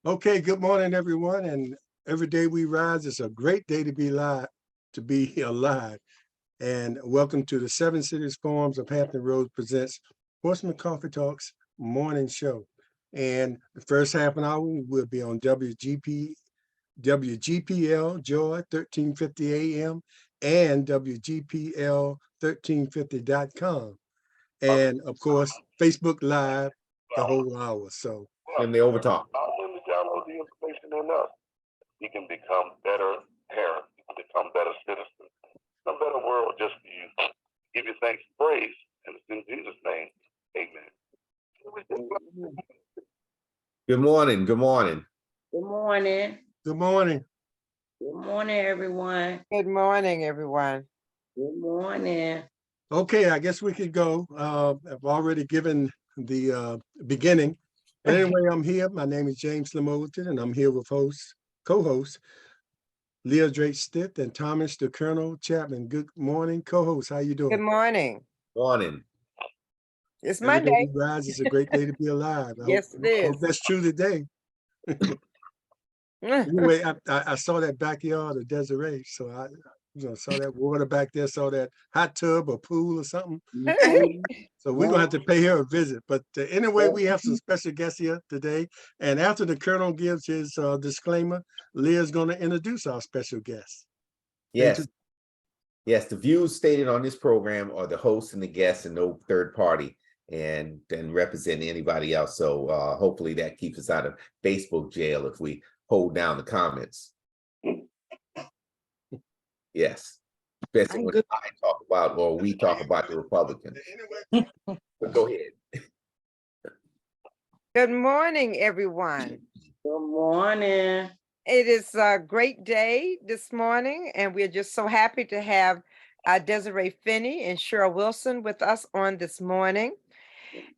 Okay, good morning, everyone. And every day we rise, it's a great day to be alive, And welcome to the Seven Cities Farms of Hampton Roads presents Horseman Coffee Talks morning show. And the first half an hour will be on WGPL Joy 1350 AM and WGPL 1350.com. And of course, Facebook Live the whole hour. So in the overtime. Allow him to download the information in us. He can become better parents. He can become better citizens. A better world just for you. Give you thanks and praise. And it's in Jesus' name. Amen. Good morning. Good morning. Good morning. good morning. Good morning, everyone. Good morning, everyone. Good morning. Okay, I guess we could go. I've already given the beginning. But anyway, I'm here. My name is James Lamolton, and I'm here with co-host Leah Drake Stitt and Thomas the Colonel Chapman. Good morning, co-host. How you doing? Good morning. Morning. It's Every day Monday. we rise, it's a great day to be alive. Yes, it is. Hope that's true today. Anyway, I saw that backyard of Desiree, so I saw that water back there, saw that hot tub or pool or something. So we're gonna have to pay her a visit. But anyway, we have some special guests here today. And after the Colonel gives his disclaimer, Leah's gonna introduce our special guest. Yes. Yes, the views stated on this program are the host and the guests and no third party and represent anybody else. So hopefully that keeps us out of Facebook jail if we hold down the comments. Yes, especially when I talk about or we talk about the Republicans. But go ahead. Good morning, everyone. Good morning. It is a great day this morning, and we're just so happy to have Desiree Finney and Cheryl Wilson with us on this morning.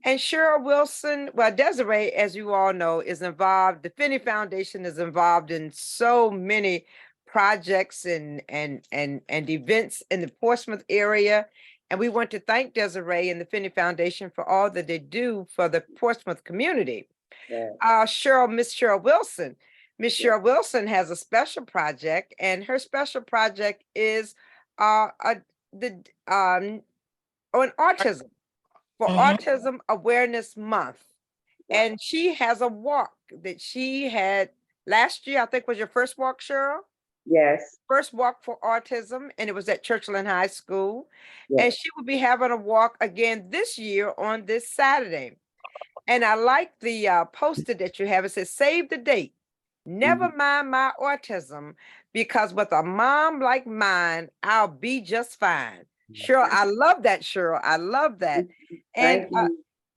And Cheryl Wilson, well, Desiree, as you all know, is involved. The Finney Foundation is involved in so many projects and events in the Portsmouth area. And we want to thank Desiree and the Finney Foundation for all that they do for the Portsmouth community. Yeah. Miss Cheryl Wilson. Miss Cheryl Wilson has a special project, and her special project is on autism, for Autism Awareness Month. And she has a walk that she had last year, I think was your first walk, Cheryl? Yes. First walk for autism, and it was at Churchland High School. Yes. And she will be having a walk again this year on this Saturday. And I like the poster that you have. It says, save the date. Never mind my autism, because with a mom like mine, I'll be just fine. Cheryl, I love that, Cheryl. I love that. And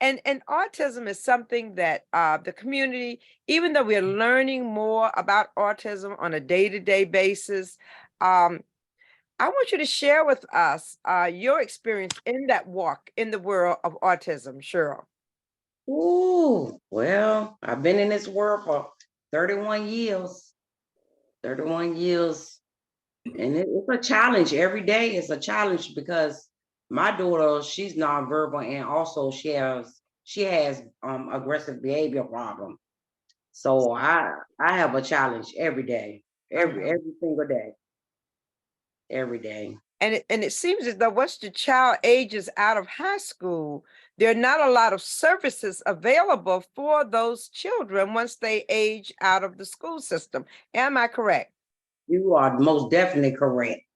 and autism is something that the community, even though we're learning more about autism on a day-to-day basis, I want you to share with us your experience in that walk in the world of autism, Cheryl. Ooh, well, I've been in this world for 31 years. 31 years. And it's a challenge. Every day is a challenge because my daughter, she's nonverbal, and also she has aggressive behavior problem. So I have a challenge every day, every single day, every day. And it seems as though once the child ages out of high school, there are not a lot of services available for those children once they age out of the school system. Am I correct? You are most definitely correct.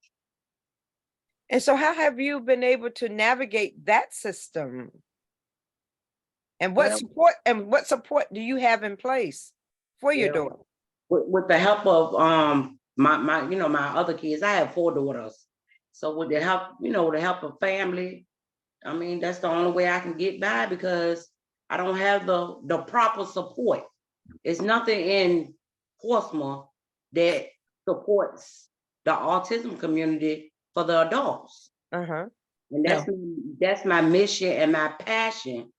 And so how have you been able to navigate that system? And what support do you have in place for your daughter? With the help of my other kids, I have 4 daughters. So with the help of family, I mean, that's the only way I can get by, because I don't have the proper support. It's nothing in Portsmouth that supports the autism community for the adults. And that's my mission and my passion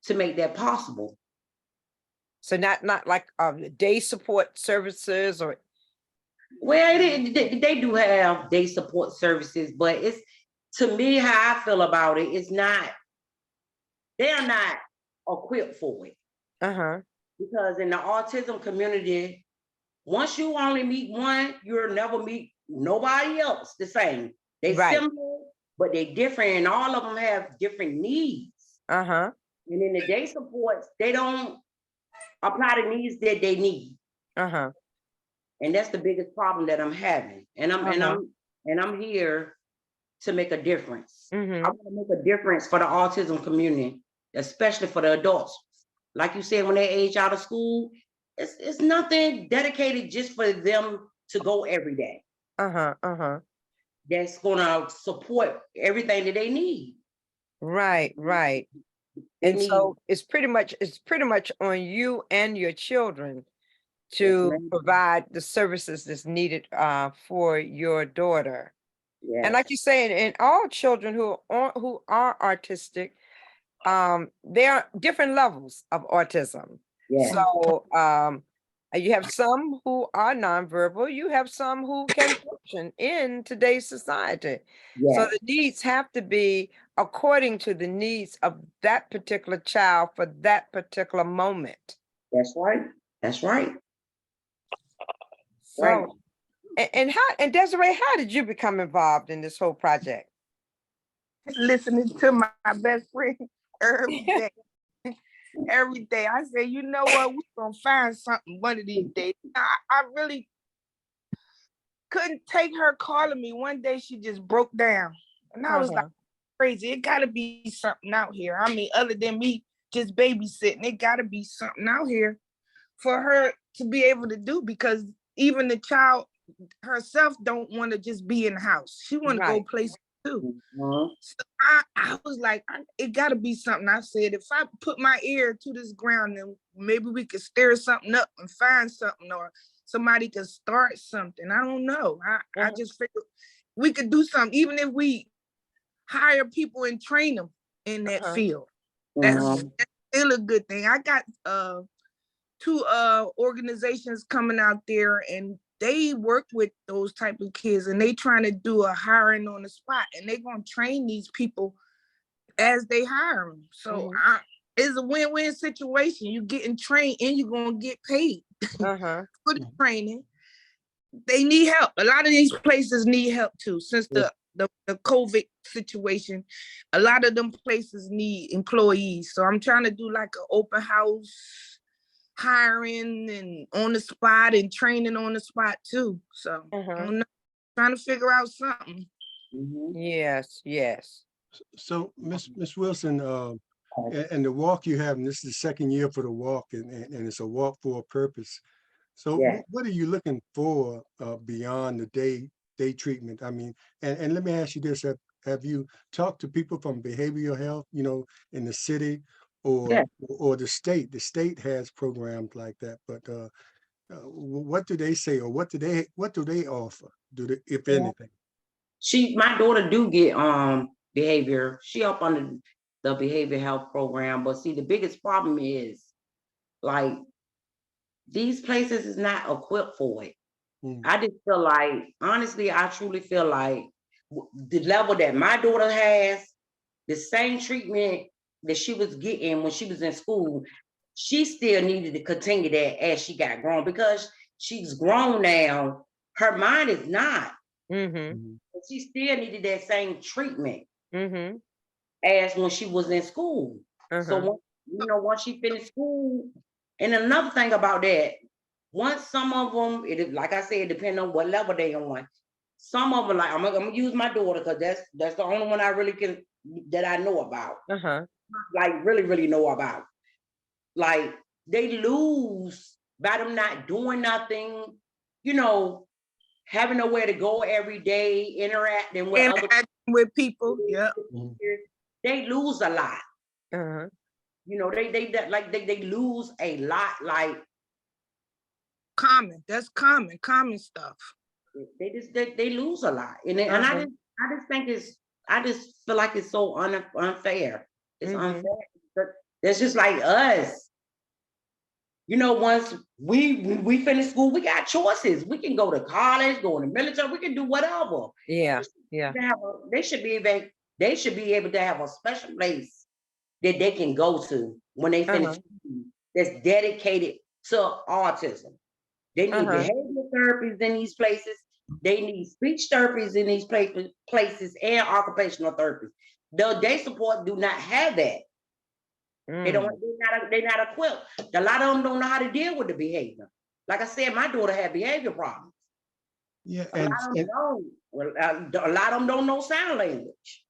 to make that possible. So not like day support services or. Well, they do have day support services, but it's, to me, how I feel about it, it's not, they're not equipped for it. because in the autism community, once you only meet one, you'll never meet nobody else the same. They Right. similar, but they different, and all of them have different needs. Uh-huh. And in the day supports, they don't apply the needs that they need. Uh-huh. And that's the biggest problem that I'm having. And I'm here to make a difference. I want to make a difference for the autism community, especially for the adults. Like you said, when they age out of school, it's nothing dedicated just for them to go every day. That's gonna support everything that they need. Right. And so it's pretty much on you and your children to provide the services that's needed for your daughter. Yes. And like you say, and all children who are autistic, there are different levels of autism. Yes. So you have some who are nonverbal, you have some who can function in today's society. Yes. So the needs have to be according to the needs of that particular child for that particular moment. That's right. So, Right. and Desiree, how did you become involved in this whole project? Listening to my best friend every day. Every day. I say, you know what, we're gonna find something one of these days. I really couldn't take her calling me. One day she just broke down. And I was like, crazy. It gotta be something out here. I mean, other than me just babysitting, it gotta be something out here for her to be able to do, because even the child herself don't want to just be in the house. She want to go places too. So I was like, it got to be something. I said, if I put my ear to this ground, then maybe we could stir something up and find something, or somebody could start something. I don't know. I just figured we could do something, even if we hire people and train them in that field. That's still a good thing. I got 2 organizations coming out there, and they work with those type of kids, and they trying to do a hiring on the spot, and they're going to train these people as they hire them. So it's a win-win situation. You getting trained and you're going to get paid for the training. They need help. A lot of these places need help too. Since the COVID situation, a lot of them places need employees. So I'm trying to do like an open house, hiring and on the spot and training on the spot too. So I'm trying to figure out something. Yes. So Miss Wilson, and the walk you have, and this is the 2nd year for the walk, and it's a walk for a purpose. So what are you looking for beyond the day treatment? I mean, and let me ask you this: have you talked to people from behavioral health, in the city or the state? The state has programs like that, but what do they say, or what do they offer? If anything? My daughter do get behavior. She up under the behavior health program, but see, the biggest problem is like these places is not equipped for it. I just feel like, honestly, I truly feel like the level that my daughter has, the same treatment that she was getting when she was in school, she still needed to continue that as she got grown, because she's grown now. Her mind is not. But she still needed that same treatment as when she was in school. So once she finished school, and another thing about that, once some of them, like I said, depending on what level they on. Some of them, like I'm gonna use my daughter because that's the only one I really that I know about. Like really know about. Like they lose by them not doing nothing, having nowhere to go every day, interacting with people. They lose a lot. They lose a lot. Like that's common stuff. They lose a lot, and I just feel like it's so unfair. It's unfair. But that's just like us. Once we finish school, we got choices. We can go to college, go in the military, we can do whatever. They should be able to have a special place that they can go to when they finish school. that's dedicated to autism. They need behavioral therapies in these places. They need speech therapies in these places and occupational therapies. Though they support do not have that. They don't. They're not equipped. A lot of them don't know how to deal with the behavior. Like I said, my daughter had behavior problems. Yeah, A lot of them don't. Well, a lot of them don't know sign language.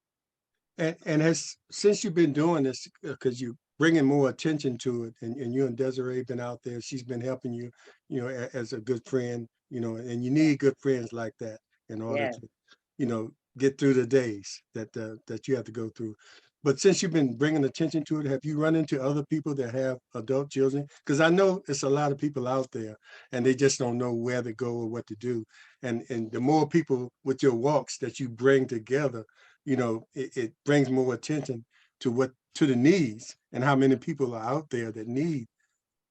and since you've been doing this, because you bringing more attention to it, and you and Desiree been out there, she's been helping you, you know, as a good friend, you know, and you need good friends like that in order to, you know, get through the days that that you have to go through. But since you've been bringing attention to it, have you run into other people that have adult children? Because I know it's a lot of people out there and they just don't know where to go or what to do. And the more people with your walks that you bring together, you know, it brings more attention to the needs and how many people are out there that need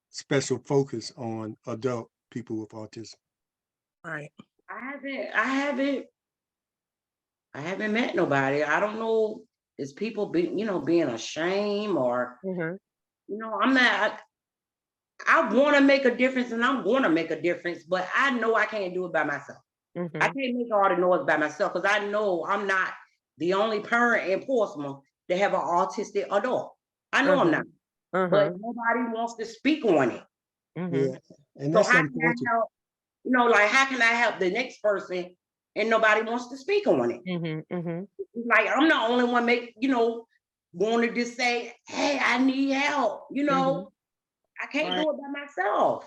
special focus on adult people with autism. Right. I haven't met nobody. I don't know. Is people being ashamed or I'm not. I want to make a difference and I'm going to make a difference, but I know I can't do it by myself. I can't make all the noise by myself because I know I'm not the only parent in Portsmouth that have an autistic adult. I know I'm not, but nobody wants to speak on it. Yeah, and So that's how can I unfortunate. help? Like how can I help the next person and nobody wants to speak on it? Like I'm the only one wanted to say, hey, I need help. I can't do it by myself.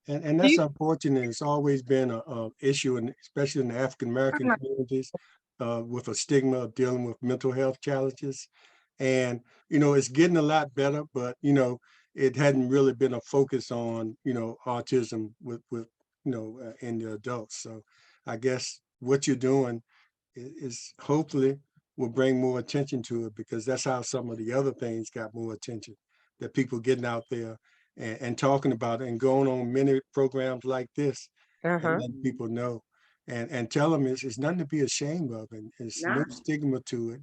And that's unfortunate. It's always been a issue, and especially in the African-American communities, with a stigma of dealing with mental health challenges. And, it's getting a lot better, but, it hadn't really been a focus on, autism with in the adults. So I guess what you're doing is hopefully will bring more attention to it, because that's how some of the other things got more attention, that people getting out there and talking about it and going on many programs like this and letting people know and tell them it's nothing to be ashamed of, and it's no stigma to it.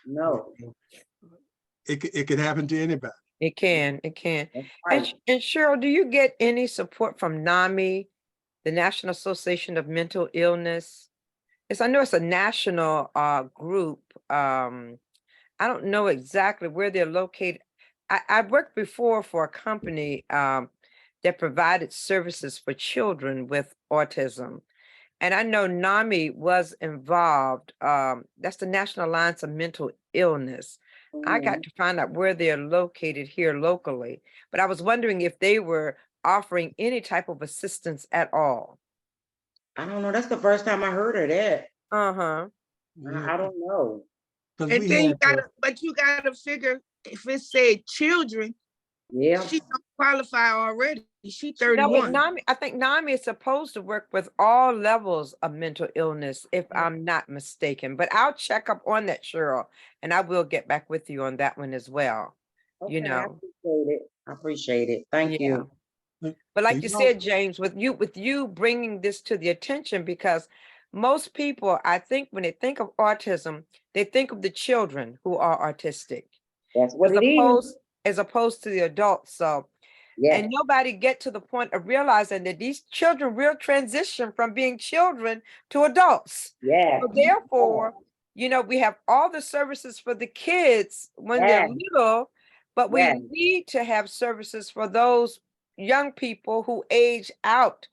No. It could happen to anybody. It can. Right. And Cheryl, do you get any support from NAMI, the National Association of Mental Illness? I know it's a national group. I don't know exactly where they're located. I worked before for a company that provided services for children with autism. And I know NAMI was involved. That's the National Alliance of Mental Illness. I got to find out where they're located here locally, but I was wondering if they were offering any type of assistance at all. I don't know. That's the first time I heard of that. Yeah. I don't know. And then you gotta figure, if it said children, she don't qualify already. She 31. No, I think NAMI is supposed to work with all levels of mental illness, if I'm not mistaken. But I'll check up on that, Cheryl, and I will get back with you on that one as well. Okay, I appreciate it. Thank you. But like you said, James, with you bringing this to the attention, because most people, I think, when they think of autism, they think of the children who are autistic. That's what it is. As opposed to the adults. So, and nobody get to the point of realizing that these children will transition from being children to adults. So therefore, we have all the services for the kids when they're little, but we need to have services for those young people who age out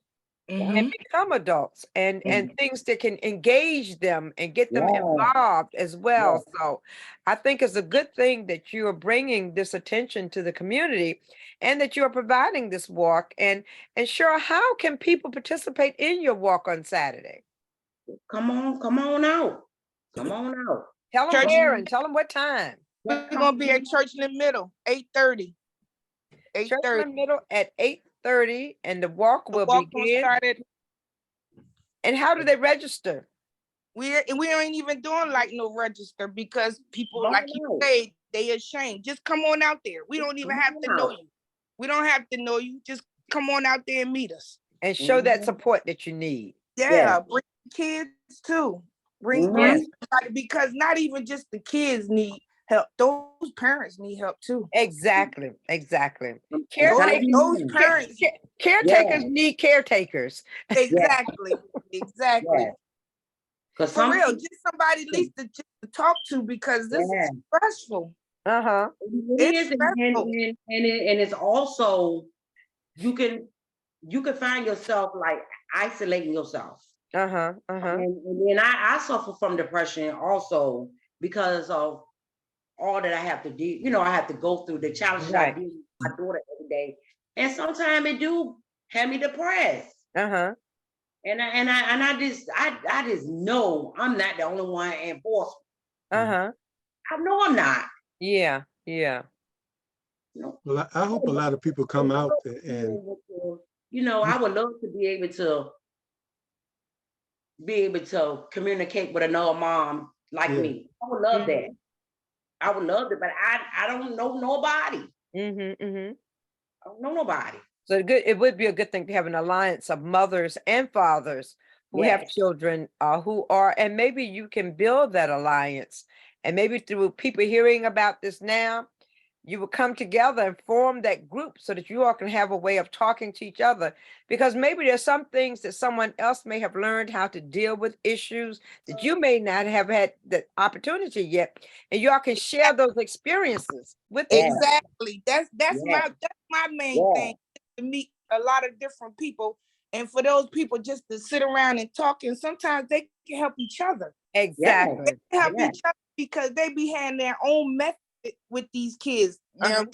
and become adults, and things that can engage them and get them involved as well. So I think it's a good thing that you are bringing this attention to the community and that you are providing this walk. And Cheryl, how can people participate in your walk on Saturday? Come on out. Tell them where and tell them what time. We're gonna be at Church in the Middle, 8:30. Church in the Middle at 8:30, and the walk will begin. And how do they register? We ain't even doing like no register, because people, like you say, they ashamed. Just come on out there. We don't even have to know you. We don't have to know you. Just come on out there and meet us. And show that support that you need. Bring kids too. Bring everybody, because not even just the kids need help. Those parents need help too. Exactly. Those, Caretakers, those parents, caretakers need caretakers. exactly, exactly. Yeah. Because For real, just somebody at least just to talk to, because this is stressful. Uh-huh. it It's is, and, stressful. and it's also you can find yourself like isolating yourself. Uh-huh. Uh-huh. And then I suffer from depression also because of all that I have to do. You know, I have to go through the challenges I Right. deal with my daughter every day, and sometimes it do have me depressed. Uh-huh. And I just know I'm not the only one enforced. Uh-huh. I know I'm not. Yeah. Yeah. No. Well, I hope a lot of people come out and You know, I would love to be able to communicate with another mom like Yeah. me. I would love that. I would love it, but I don't know nobody. Mm-hmm. Mm-hmm. I don't know nobody. So it would be a good thing to have an alliance of mothers and fathers who have Yes. children who are, and maybe you can build that alliance. And maybe through people hearing about this now, you will come together and form that group so that you all can have a way of talking to each other. Because maybe there's some things that someone else may have learned how to deal with issues that you may not have had the opportunity yet. And you all can share those experiences with Yeah. Exactly. That's Yeah. my main thing, to meet a lot of different people, and for those people just to sit around and talk. And sometimes they can help each other. Exactly. They can help Yeah. each other because they be having their own method with these kids. Now,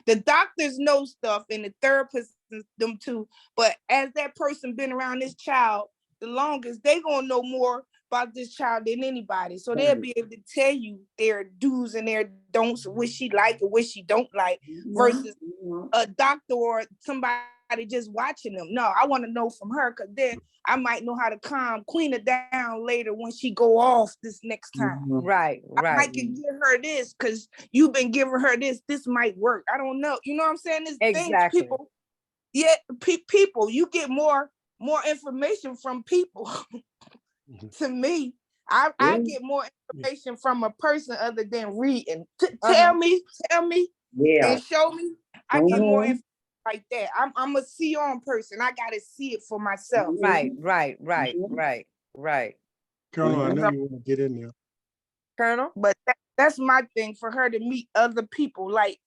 the doctors know stuff and the therapists them too, but as that person been around this child the longest, they gonna know more about this child than anybody. So they'll be able to tell you their do's and their don'ts, what she like and what she don't like, versus a doctor or somebody just watching them. No, I want to know from her, because then I might know how to calm Queen down later when she go off this next time. Right. I Right. might can give her this because you've been giving her this. This might work. I don't know. You know what I'm saying? There's things Exactly. people, people, you get more information from people. To me, I get more information from a person other than reading. Tell me, Yeah. and show me. I get more information like that. I'm a see on person. I gotta see it for myself. Right. Right. Right. Right. Right. Colonel, I know you want to get in there. Colonel? But that's my thing, for her to meet other people like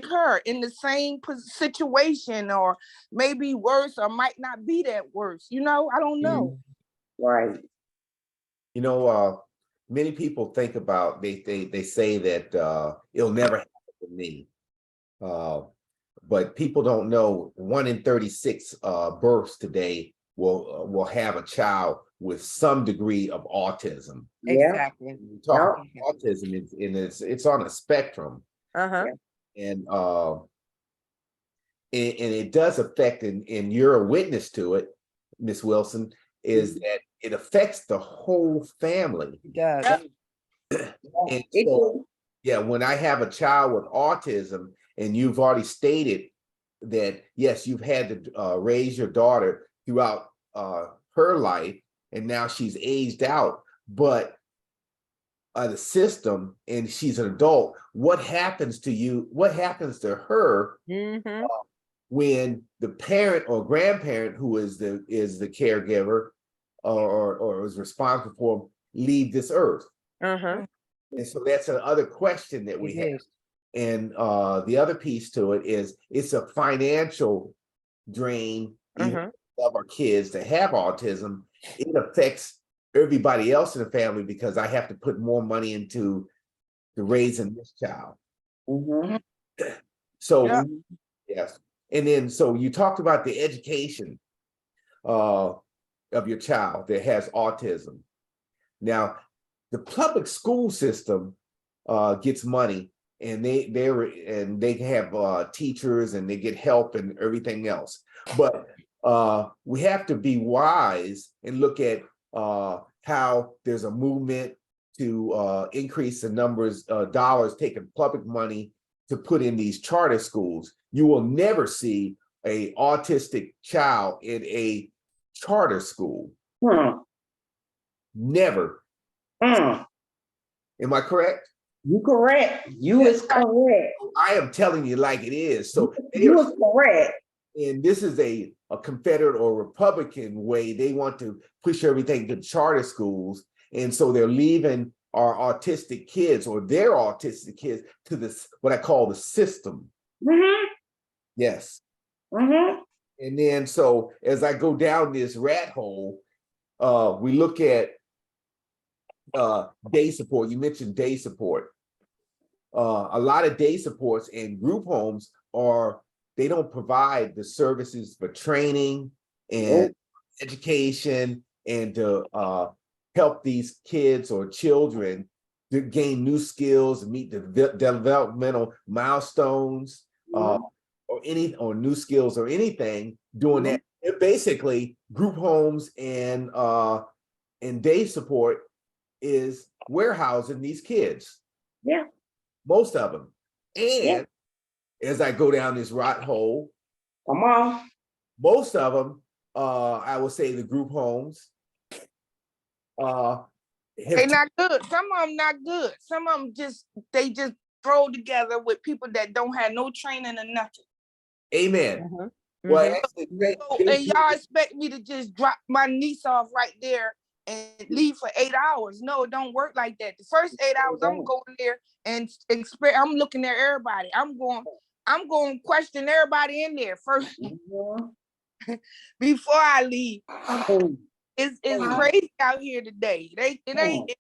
her in the same situation, or maybe worse, or might not be that worse. You know, I don't know. Right. You know, many people think about, they say that it'll never happen to me. But people don't know 1 in 36 births today will have a child with some degree of autism. Exactly. When we talk about autism, it's on a spectrum. Uh-huh. And it does affect, and you're a witness to it, Miss Wilson, is that it affects the whole family. It does. And so, yeah, when I have a child with autism, and you've already stated that, yes, you've had to raise your daughter throughout her life, and now she's aged out, but the system, and she's an adult, what happens to you? What happens to her when the parent or grandparent who is the caregiver or is responsible for them leave this earth? And so that's another question that we have. And the other piece to it is it's a financial drain, even of our kids that have autism. It affects everybody else in the family because I have to put more money into the raising this child. So yes. And then, so you talked about the education of your child that has autism. Now, the public school system gets money, and they have teachers, and they get help and everything else. But we have to be wise and look at how there's a movement to increase the numbers of dollars taking public money to put in these charter schools. You will never see an autistic child in a charter school. Never. Am I correct? You correct. You is correct. I am telling you like it is. So they You are, is correct. and this is a Confederate or Republican way. They want to push everything to charter schools. And so they're leaving our autistic kids or their autistic kids to this, what I call the system. Mm-hmm. Yes. Mm-hmm. And then so as I go down this rat hole, we look at day support. You mentioned day support. A lot of day supports and group homes they don't provide the services for training and education and to help these kids or children to gain new skills, meet the developmental milestones, or new skills or anything doing that. It basically, group homes and day support is warehousing these kids. Yeah. Most of them. And as I go down this rot hole, come on. Most of them, I would say the group homes, they not good. Some of them not good. Some of them they just throw together with people that don't have no training or nothing. Amen. Mm-hmm. Well, actually, and y'all expect me to just drop my niece off right there and leave for 8 hours? No, it don't work like that. The first 8 hours, I'm going there and I'm looking at everybody. I'm going to question everybody in there first before I leave. It's crazy out here today. It ain't.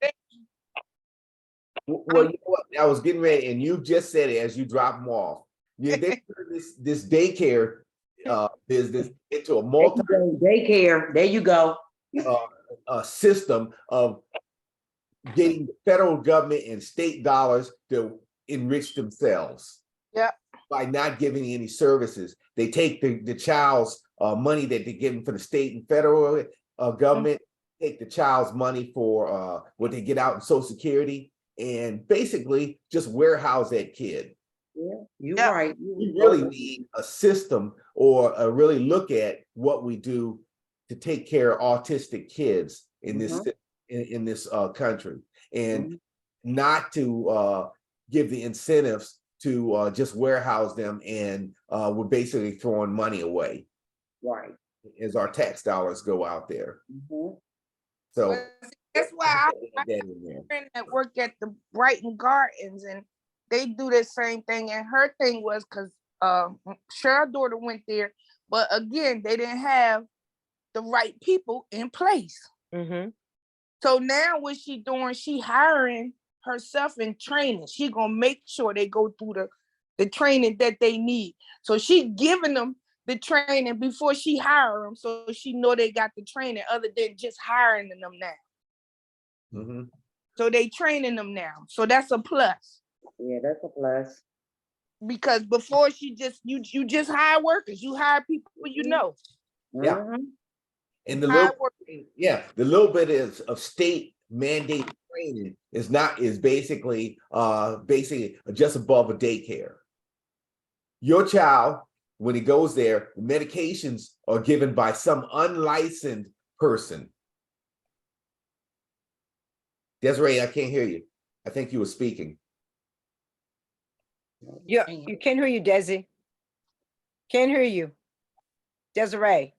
Well, you know what? I was getting ready, and you just said it as you drop them off. They turned this daycare business into a daycare. There you go. A system of getting the federal government and state dollars to enrich themselves. Yeah. By not giving any services, they take the child's money that they're getting for the state and federal government, take the child's money for what they get out in Social Security, and basically just warehouse that kid. Yeah, you're right. We really need a system or really look at what we do to take care of autistic kids in this in this country, and not to give the incentives to just warehouse them, and we're basically throwing money away. Right. As our tax dollars go out there. So that's why I have a friend that work at the Brighton Gardens, and they do the same thing. And her thing was because Cheryl's daughter went there, but again, they didn't have the right people in place. So now what she doing? She hiring herself in training. She gonna make sure they go through the training that they need. So she giving them the training before she hire them, so she know they got the training other than just hiring them now. So they training them now. So that's a plus. Yeah, that's a plus. Because before you just hire workers, you hire people you know. Yeah. And the little bit of state mandated training is basically just above a daycare. Your child, when he goes there, the medications are given by some unlicensed person. Desiree, I can't hear you. I think you were speaking. Yeah, you can't hear you, Desi. Can't hear you. Desiree.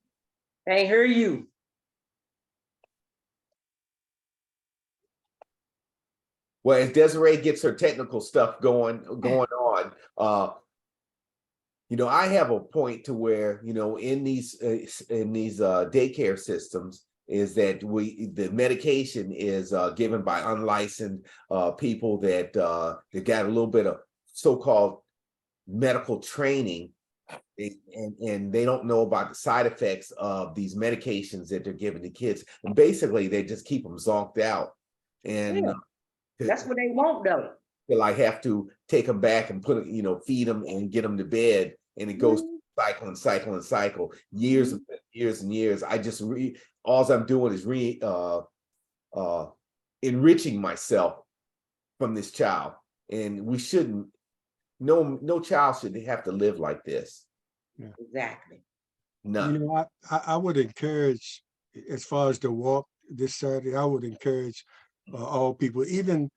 Can't hear you. Well, as Desiree gets her technical stuff going on, I have a point to where, in these daycare systems, is that the medication is given by unlicensed people that got a little bit of so-called medical training, and they don't know about the side effects of these medications that they're giving to kids, and basically they just keep them zonked out, and that's what they want, though. Till I have to take them back and feed them and get them to bed, and it goes cycle and cycle and cycle, years and years and years. I just all I'm doing is enriching myself from this child, and we shouldn't. No child should have to live like this. Exactly. None. I would encourage, as far as the walk this Saturday, I would encourage all people, even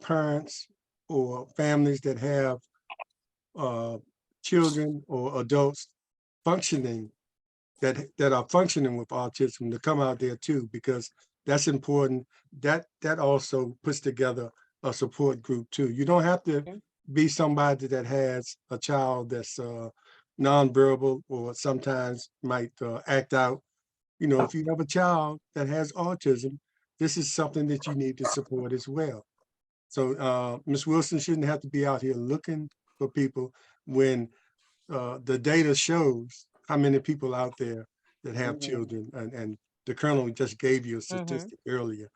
parents or families that have children or adults functioning that are functioning with autism to come out there too, because that's important. That also puts together a support group too. You don't have to be somebody that has a child that's nonverbal or sometimes might act out. You know, if you have a child that has autism, this is something that you need to support as well. So Ms. Wilson shouldn't have to be out here looking for people when the data shows how many people out there that have children, and the Colonel just gave you a statistic earlier,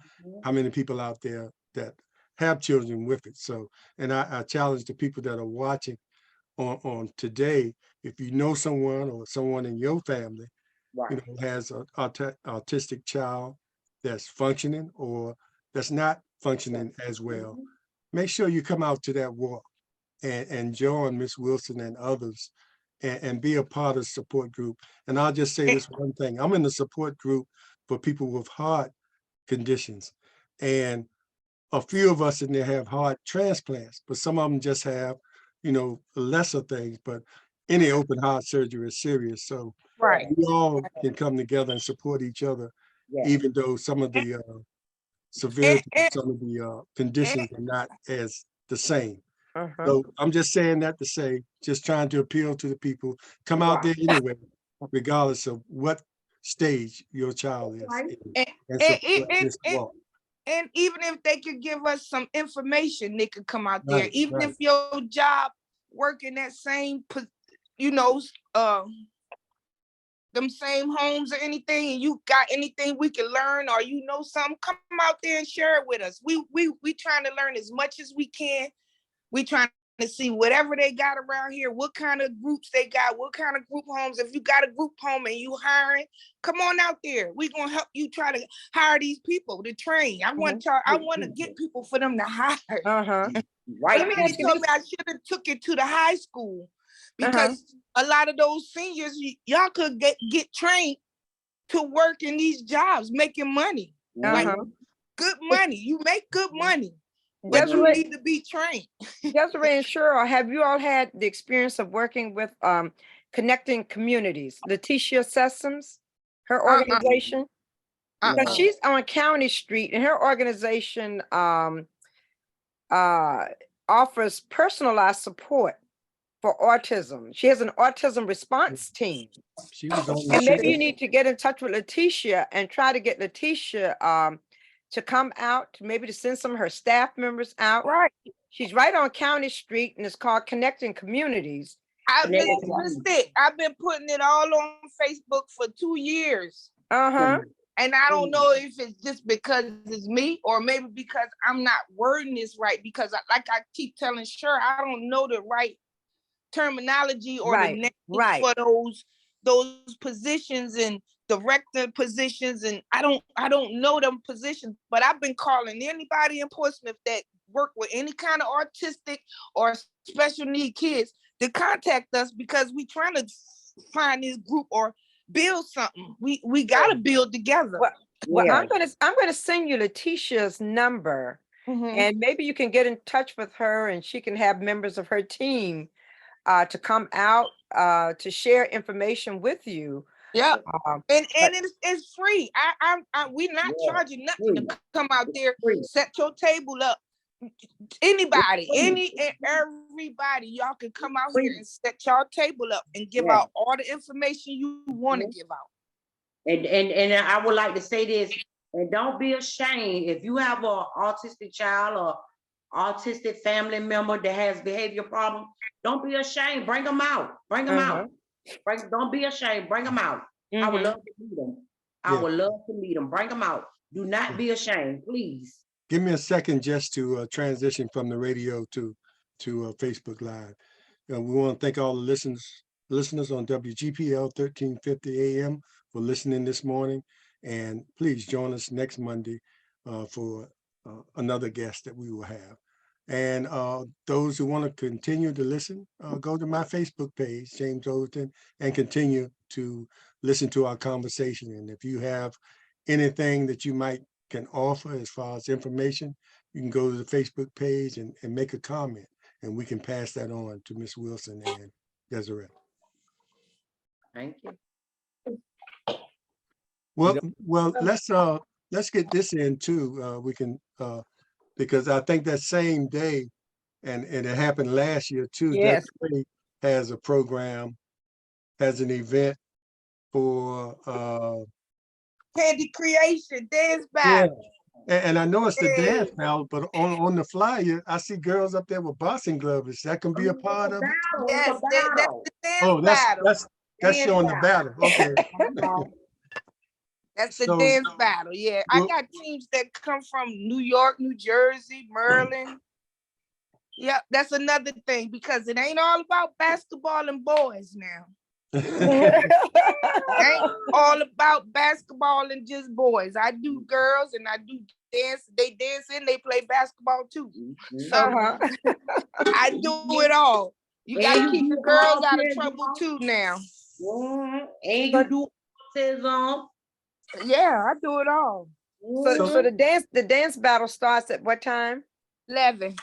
how many people out there that have children with it. So, and I challenge the people that are watching on today, if you know someone or someone in your family, you know, has an autistic child that's functioning or that's not functioning as well, make sure you come out to that walk and join Miss Wilson and others and be a part of the support group. And I'll just say this one thing. I'm in the support group for people with heart conditions. And a few of us in there have heart transplants, but some of them just have, you know, lesser things, but any open heart surgery is serious. So Right. we all can come together and support each other, even though some of the severity of some of the conditions are not as the same. So I'm just saying that to say, just trying to appeal to the people, come out there anyway, regardless of what stage your child is in, and support this walk. And even if they could give us some information, they could come out there. Right, Even right. if your job working that same, you know, them same homes or anything, and you got anything we can learn, or you know something, come out there and share it with us. We trying to learn as much as we can. We trying to see whatever they got around here, what kind of groups they got, what kind of group homes. If you got a group home and you hiring, come on out there. We gonna help you try to hire these people to train. I want to get people for them to hire. Right. Let me ask you, told me I should have took it to the high school, because a lot of those seniors, y'all could get trained to work in these jobs, making money, like good money. You make good money, but you need to be trained. Desiree and Cheryl, have you all had the experience of working with Connecting Communities? Letitia Sessoms, her organization? Because she's on County Street, and her organization offers personalized support for autism. She has an autism response team. She was on the And maybe show. you need to get in touch with Letitia and try to get Letitia to come out, maybe to send some of her staff members out. Right. She's right on County Street, and it's called Connecting Communities. I've been putting it all on Facebook for 2 years. And I don't know if it's just because it's me, or maybe because I'm not wording this right, because like I keep telling Cheryl, I don't know the right terminology or the name for those positions and director positions, and I don't know them positions. But I've been calling anybody in Portsmouth that work with any kind of autistic or special need kids to contact us, because we trying to find this group or build something. We got to build together. Well, I'm gonna send you Letitia's number, and maybe you can get in touch with her, and she can have members of her team to come out to share information with you. And it's free. We're not charging nothing to come out there, set your table up. Anybody, everybody, y'all can come out here and set y'all table up and give out all the information you want to give out. And I would like to say this, and don't be ashamed if you have an autistic child or autistic family member that has behavior problem. Don't be ashamed. Bring them out. Bring them out. Don't be ashamed. Bring them out. I would love to meet them. I would love to meet them. Bring them out. Do not be ashamed, please. Give me a second just to transition from the radio to Facebook Live. We want to thank all the listeners on WGPL 1350 AM for listening this morning. And please join us next Monday for another guest that we will have. And those who want to continue to listen, go to my Facebook page, James Overton, and continue to listen to our conversation. And if you have anything that you can offer as far as information, you can go to the Facebook page and make a comment, and we can pass that on to Miss Wilson and Desiree. Thank you. Well, let's get this in too. We can because I think that same day, and it happened last year too. Yes. Desiree has a program, has an event for Candy creation, dance battle. and I know it's the dance Hey. now, but on the flyer, I see girls up there with boxing gloves. That can be a part of it. Yes, that's the dance Oh, battle. that's showing the battle. Okay. That's the So- dance battle. Yeah, I Well- got teams that come from New York, New Jersey, Maryland. Yep, that's another thing because it ain't all about basketball and boys now. It ain't all about basketball and just boys. I do girls and I do dance. They dance and they play basketball too. So I do it all. You gotta And keep you the do girls out of autism. trouble too now. And you do autism. Yeah, I do it all. So the dance battle starts at what time? 11.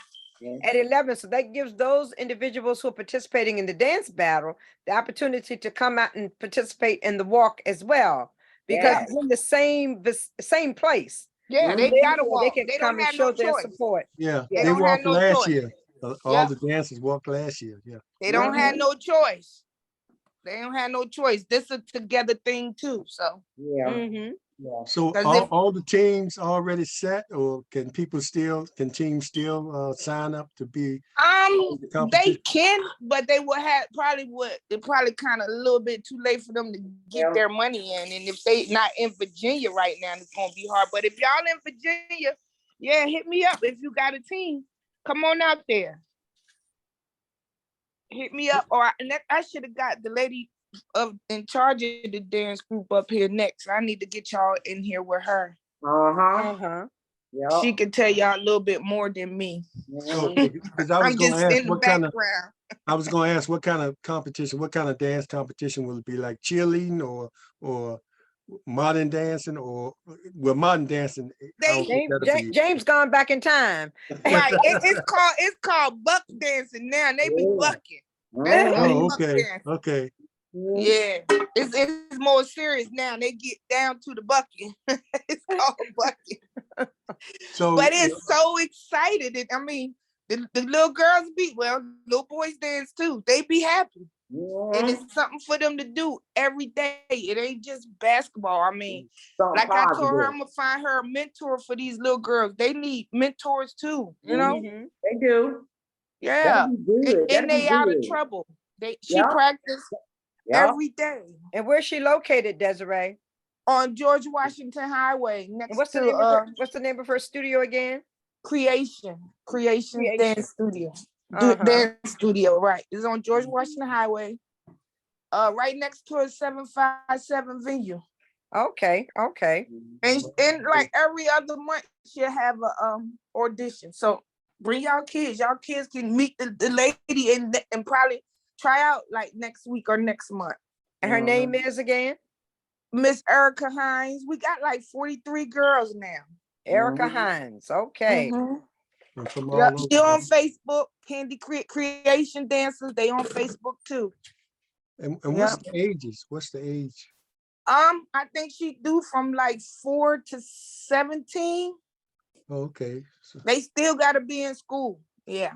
At 11. So that gives those individuals who are participating in the dance battle the opportunity to come out and participate in the walk as well, because it's in the same place. Yeah, they gotta walk. They can They come don't and have show no their choice. support. Yeah, They they don't have walked no last choice. year. All Yep. the dancers walked last year. Yeah. They don't have no choice. They don't have no choice. This is a together thing too. So Mhm. So 'Cause all the teams already set, or can teams still sign up to be the they competition? can, but they would have it probably kind of a little bit too late for them to get their money in. And if they not in Virginia right now, it's gonna be hard. But if y'all in Virginia, yeah, hit me up if you got a team. Come on out there. Hit me up, I should have got the lady in charge of the dance group up here next. I need to get y'all in here with her. She can tell y'all a little bit more than me. Okay, because I was I'm going just to ask in the what kind of competition, what kind of dance competition will it be, like cheerleading or modern dancing, or modern dancing? I don't think that'll be- James gone back in time. Right. It's called buck dancing now. And they be bucking. Oh, Buck okay, dance. okay. Yeah. It's more serious now. They get down to the bucking. It's called bucking. So, But it's so excited. I mean, the little girls little boys dance too. They be happy. And it's something for them to do every day. It ain't just basketball. I mean, like I told her, I'm gonna find her a mentor for these little girls. They need mentors too, you know? They do. Yeah. And they out of trouble. She practice every day And where's she located, Desiree? on George Washington Highway And next what's the name of her studio again? Creation Dance Studio. Uh-huh. Dance Studio, right. It's on George Washington Highway. Right next to a 757 venue. Okay. And like every other month she'll have a audition. So bring y'all kids. Y'all kids can meet the lady and probably try out like next week or next month. And her name is again? Miss Erica Hines. We got like 43 girls now. Erica Hines. Okay. and from Yep, all she over. on Facebook. Candy Creation Dancers. They on Facebook too. And what's the ages? What's the age? I think she do from like 4 to 17. Oh, okay. So, They still gotta be in school. Yeah.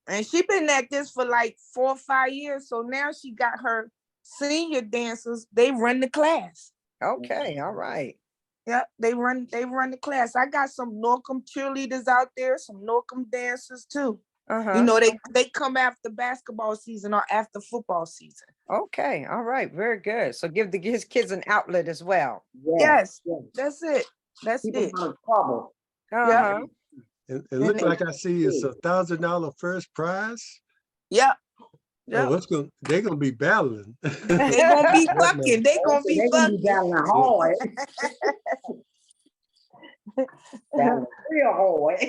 And she been at this for like 4 or 5 years. So now she got her senior dancers. They run the class. Okay, all right. Yeah, they run the class. I got some Norcom cheerleaders out there, some Norcom dancers too. You know, they come after basketball season or after football season. Okay, all right, very good. So give his kids an outlet as well. Yes, that's it. That's it. Yeah. it looks like I see it's $1,000 first prize. Yeah. Oh, they're gonna be battling. They gonna be bucking. They gonna be bucking. Real hard.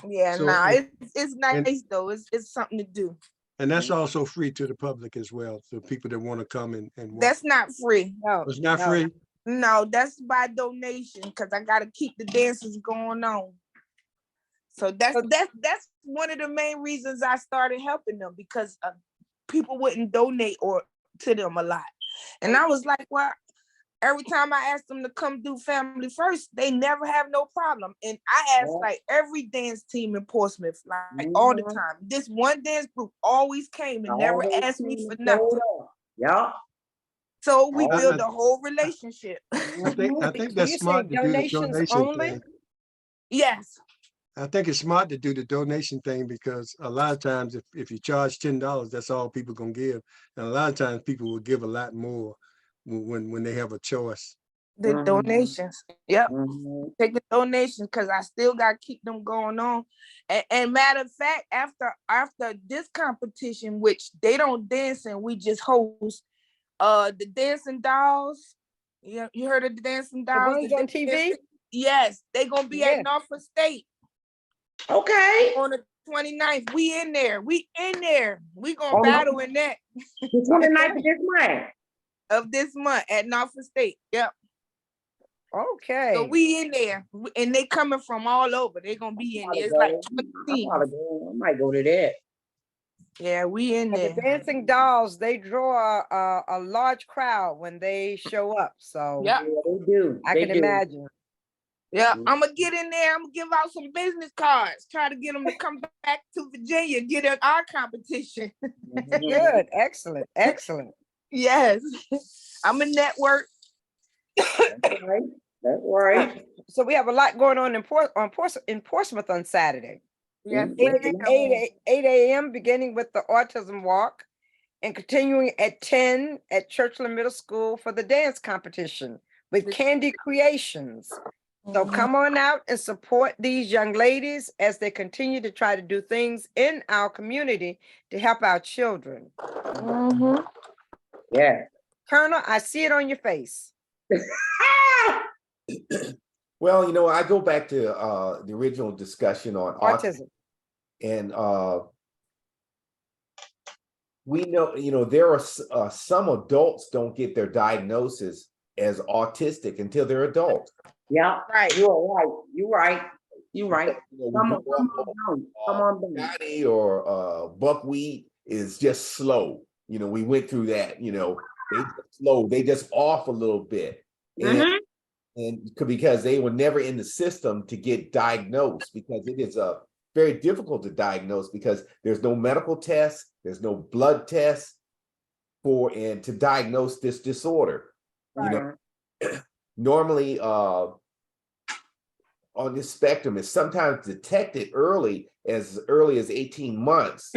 Yeah, So, nah, it's nice though. It's something to do. And that's also free to the public as well, so people that want to come and watch. That's not free. No, It's not no. free. No, that's by donation because I gotta keep the dances going on. So that's one of the main reasons I started helping them because people wouldn't donate or to them a lot, and I was like, well, every time I asked them to come do Family First, they never have no problem. And I asked like every dance team in Portsmouth, like all the time. This one dance group always came and never asked me for nothing. Yeah. So we build a whole relationship. I think So that's you're smart saying to do the donations donation only? thing. Yes. I think it's smart to do the donation thing because a lot of times if you charge $10, that's all people gonna give. And a lot of times people will give a lot more when they have a choice. The donations. Yep. Mm-hmm. Take the donations because I still gotta keep them going on. And matter of fact, after this competition, which they don't dance and we just host, the dancing dolls. Yeah, you heard of the dancing dolls? The ones on TV? Yes, they gonna be at Norfolk State. Okay. On the 29th. We in there. We gonna battle in that. The 29th of this month. Of this month at Norfolk State. Yep. Okay. So we in there. And they coming from all over. They gonna be in there. It's like 20 I might go to that. Yeah, we in there. The dancing dolls, they draw a large crowd when they show up. So yeah, they do. I can imagine. Yeah, I'm gonna get in there. I'm gonna give out some business cards. Try to get them to come back to Virginia, get in our competition. Good, excellent, excellent. Yes, I'm a network. That's right. That's right. So we have a lot going on in Portsmouth on Saturday. Yes, 8 a.m. beginning with the Autism Walk and continuing at 10 at Churchland Middle School for the dance competition with Candy Creations. So come on out and support these young ladies as they continue to try to do things in our community to help our children. Yeah. Colonel, I see it on your face. Well, I go back to the original discussion on autism. And we know, there are some adults don't get their diagnosis as autistic until they're adults. Yeah, right. You're right. Come on. Johnny or buckwheat is just slow. We went through that. They just slow. They just off a little bit, and because they were never in the system to get diagnosed, because it is very difficult to diagnose because there's no medical test, there's no blood test and to diagnose this disorder. Right. Normally on this spectrum is sometimes detected as early as 18 months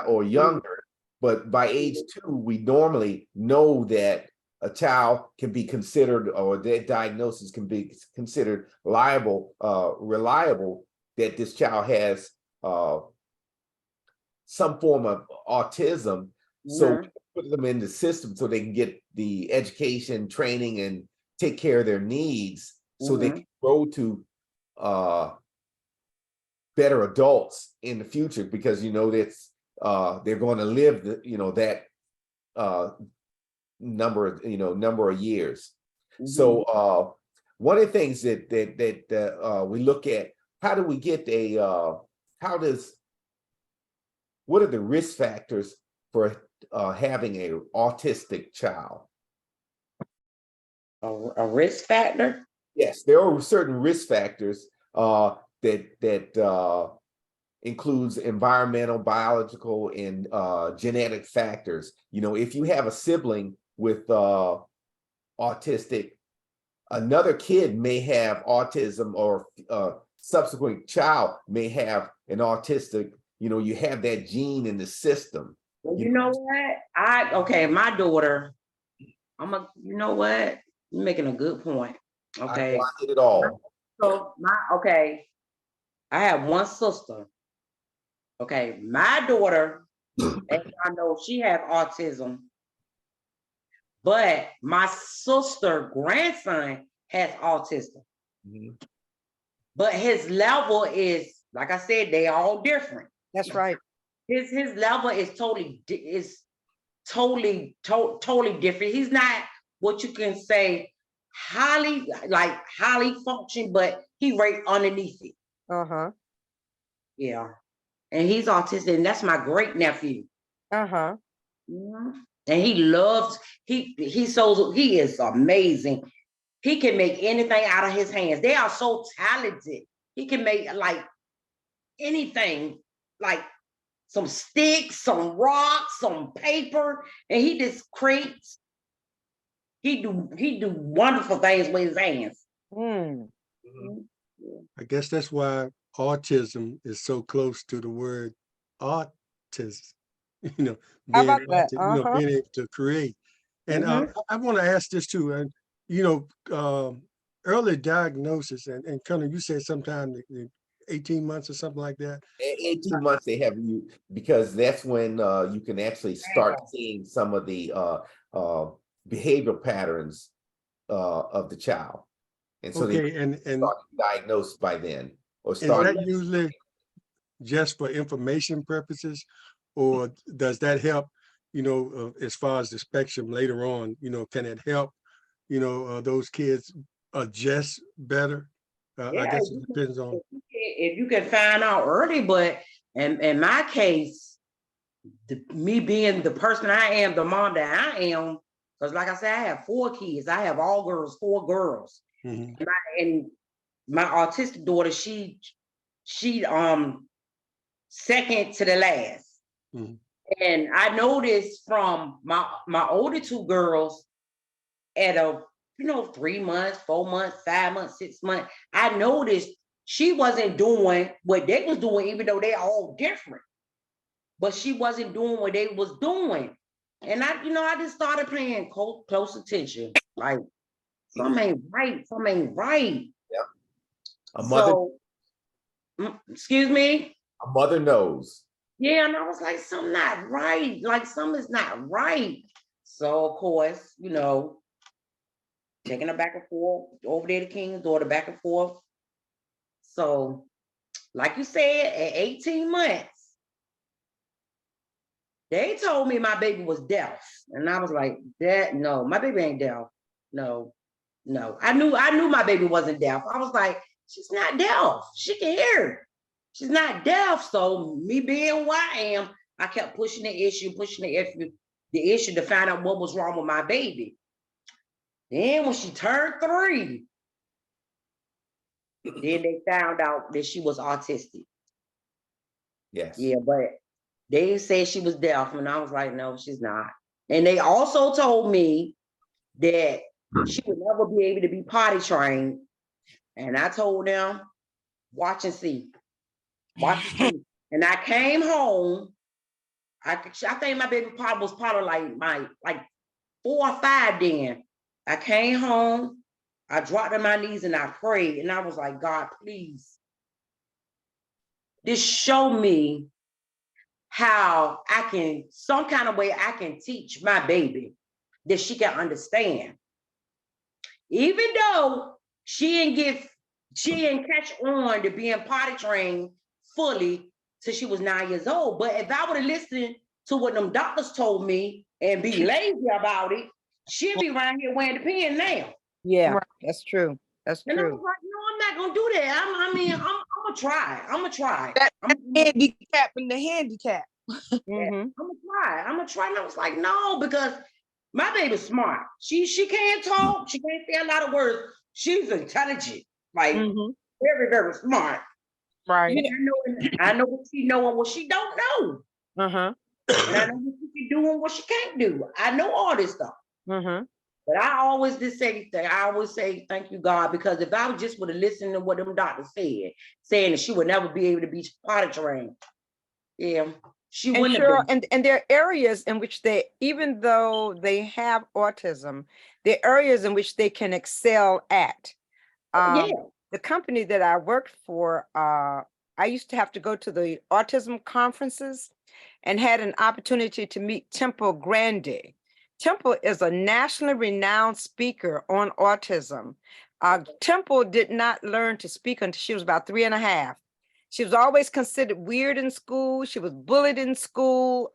or younger, but by age 2 we normally know that a child can be considered, or their diagnosis can be considered reliable, that this child has some form of autism. So we put them in the system so they can get the education, training, and take care of their needs, so they can grow to better adults in the future, because that's they're going to live that number of years. So one of the things that we look at, how do we get what are the risk factors for having an autistic child? A risk factor? Yes, there are certain risk factors that includes environmental, biological, and genetic factors. If you have a sibling with autistic, another kid may have autism, or subsequent child may have an autistic. You have that gene in the system. Well, you know what? My daughter, you know what? You're making a good point. Okay. I did it all. So I have one sister. Okay, my daughter, as I know, she has autism, but my sister grandson has autism. But his level is, like I said, they all different. That's right. His level is totally different. He's not what you can say highly function, but he right underneath it. Uh-huh. Yeah. And he's autistic, and that's my great nephew. Uh-huh. And he loves, he is amazing. He can make anything out of his hands. They are so talented. He can make like anything, like some sticks, some rocks, some paper, and he just creates. He do wonderful things with his hands. Mm. I guess that's why autism is so close to the word autism. You know, How being about able that? to, being able to create. And I want to ask this too. And early diagnosis, and kind of you said sometime 18 months or something like that. 18 months they have you, because that's when you can actually start seeing some of the behavioral patterns of the child. And so they Okay, and start diagnosed by then, or is start. that usually just for information purposes, or does that help, as far as the spectrum later on, can it help, those kids adjust better? I guess it depends on. If you can find out early, but in my case, me being the person I am, the mom that I am, because like I said, I have 4 kids. I have all girls, 4 girls. Mm-hmm. And my autistic daughter, she second to the last. Mm-hmm. And I noticed from my older 2 girls at 3 months, 4 months, 5 months, 6 months, I noticed she wasn't doing what they was doing, even though they're all different. But she wasn't doing what they was doing. And I just started paying close attention. Like, something ain't right. Yeah. A mother. Excuse me? A mother knows. Yeah, and I was like, something not right. Like, something's not right. So, of course, taking her back and forth, over there to King's daughter, back and forth. So, like you said, at 18 months, they told me my baby was deaf. And I was like, no, my baby ain't deaf. No. I knew my baby wasn't deaf. I was like, she's not deaf. She can hear. She's not deaf. So me being who I am, I kept pushing the issue to find out what was wrong with my baby. Then when she turned 3, then they found out that she was autistic. Yes. Yeah, but they said she was deaf, and I was like, no, she's not. And they also told me that she would never be able to be potty trained. And I told them, watch and see. Watch and see. And I came home. I think my baby potty was probably like 4 or 5 then. I came home. I dropped on my knees and I prayed. And I was like, God, please, just show me how some kind of way I can teach my baby that she can understand. Even though she didn't catch on to being potty trained fully till she was 9 years old. But if I would have listened to what them doctors told me and be lazy about it, she'd be around here wearing the pen now. Yeah, right. That's true. That's and true. I was like, no, I'm not gonna do that. I'm gonna try. I'm gonna try. Handicap and the handicap. I'm gonna try. And I was like, no, because my baby's smart. She can't talk. She can't say a lot of words. She's intelligent, like very, very smart. Right. I know what she know and what she don't know. And I know what she can do and what she can't do. I know all this stuff. But I always just say thank you, God, because if I just would have listened to what them doctors said, saying that she would never be able to be potty trained, she wouldn't have been. And there are areas in which even though they have autism, there are areas in which they can excel at. The company that I worked for, I used to have to go to the autism conferences and had an opportunity to meet Temple Grande. Temple is a nationally renowned speaker on autism. Temple did not learn to speak until she was about 3.5. She was always considered weird in school. She was bullied in school.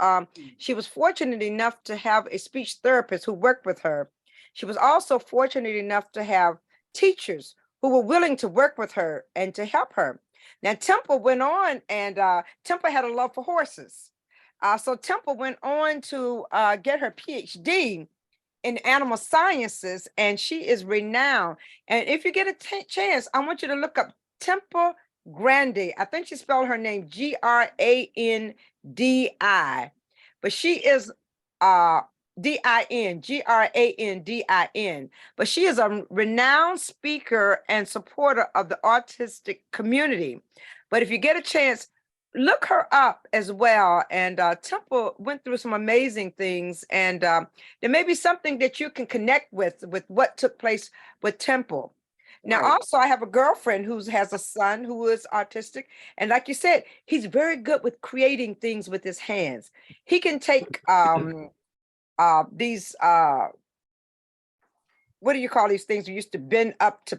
She was fortunate enough to have a speech therapist who worked with her. She was also fortunate enough to have teachers who were willing to work with her and to help her. Now, Temple went on, and Temple had a love for horses. So Temple went on to get her PhD in animal sciences, and she is renowned. And if you get a chance, I want you to look up Temple Grandi. I think she spelled her name Grandi, but she is Din, Grandin. But she is a renowned speaker and supporter of the autistic community. But if you get a chance, look her up as well. And Temple went through some amazing things, and there may be something that you can connect with what took place with Temple. Now, Right. also, I have a girlfriend who has a son who is autistic, and like you said, he's very good with creating things with his hands. He can take these what do you call these things we used to bend up to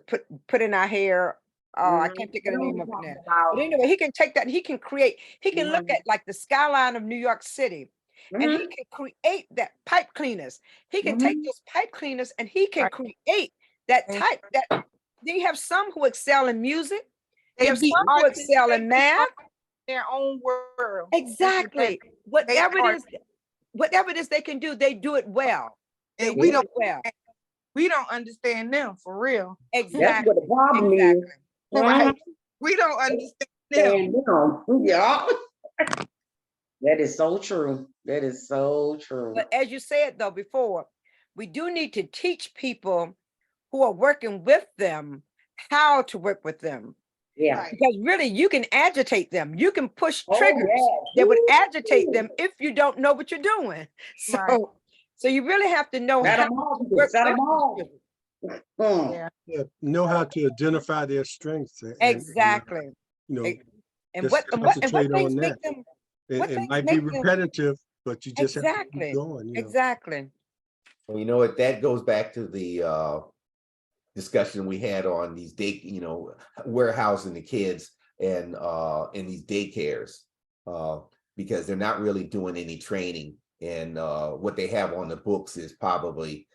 put in our hair? I can't think of the name of it now. But anyway, he can take that and he can create, he can look at like the skyline of New York City, and he can create that pipe cleaners. He can take those pipe cleaners and he can create that type that they have some who excel in music. They have some who excel in math. Their own world. Exactly. Whatever it is they can do, they do it well. And We don't well. we don't understand them for real. Exactly. That's what the problem is. Right. We don't understand them. And, you know, yeah. That is so true. That is so true. But as you said though before, we do need to teach people who are working with them how to work with them. Yeah. Right. Because really you can agitate them. You can push Oh, triggers yeah. that would agitate them if you don't know what you're doing. So, Right. so you really have to know Set how them to all. work Set with them all. these children. Yeah. Yeah, know how to identify their strengths. Exactly. You know, And just what concentrate things on make that. them It things might be make them- repetitive, but you just have to exactly keep going. You know? exactly. Well, you know what, that goes back to the discussion we had on these warehousing the kids and in these daycares, because they're not really doing any training, and what they have on the books is probably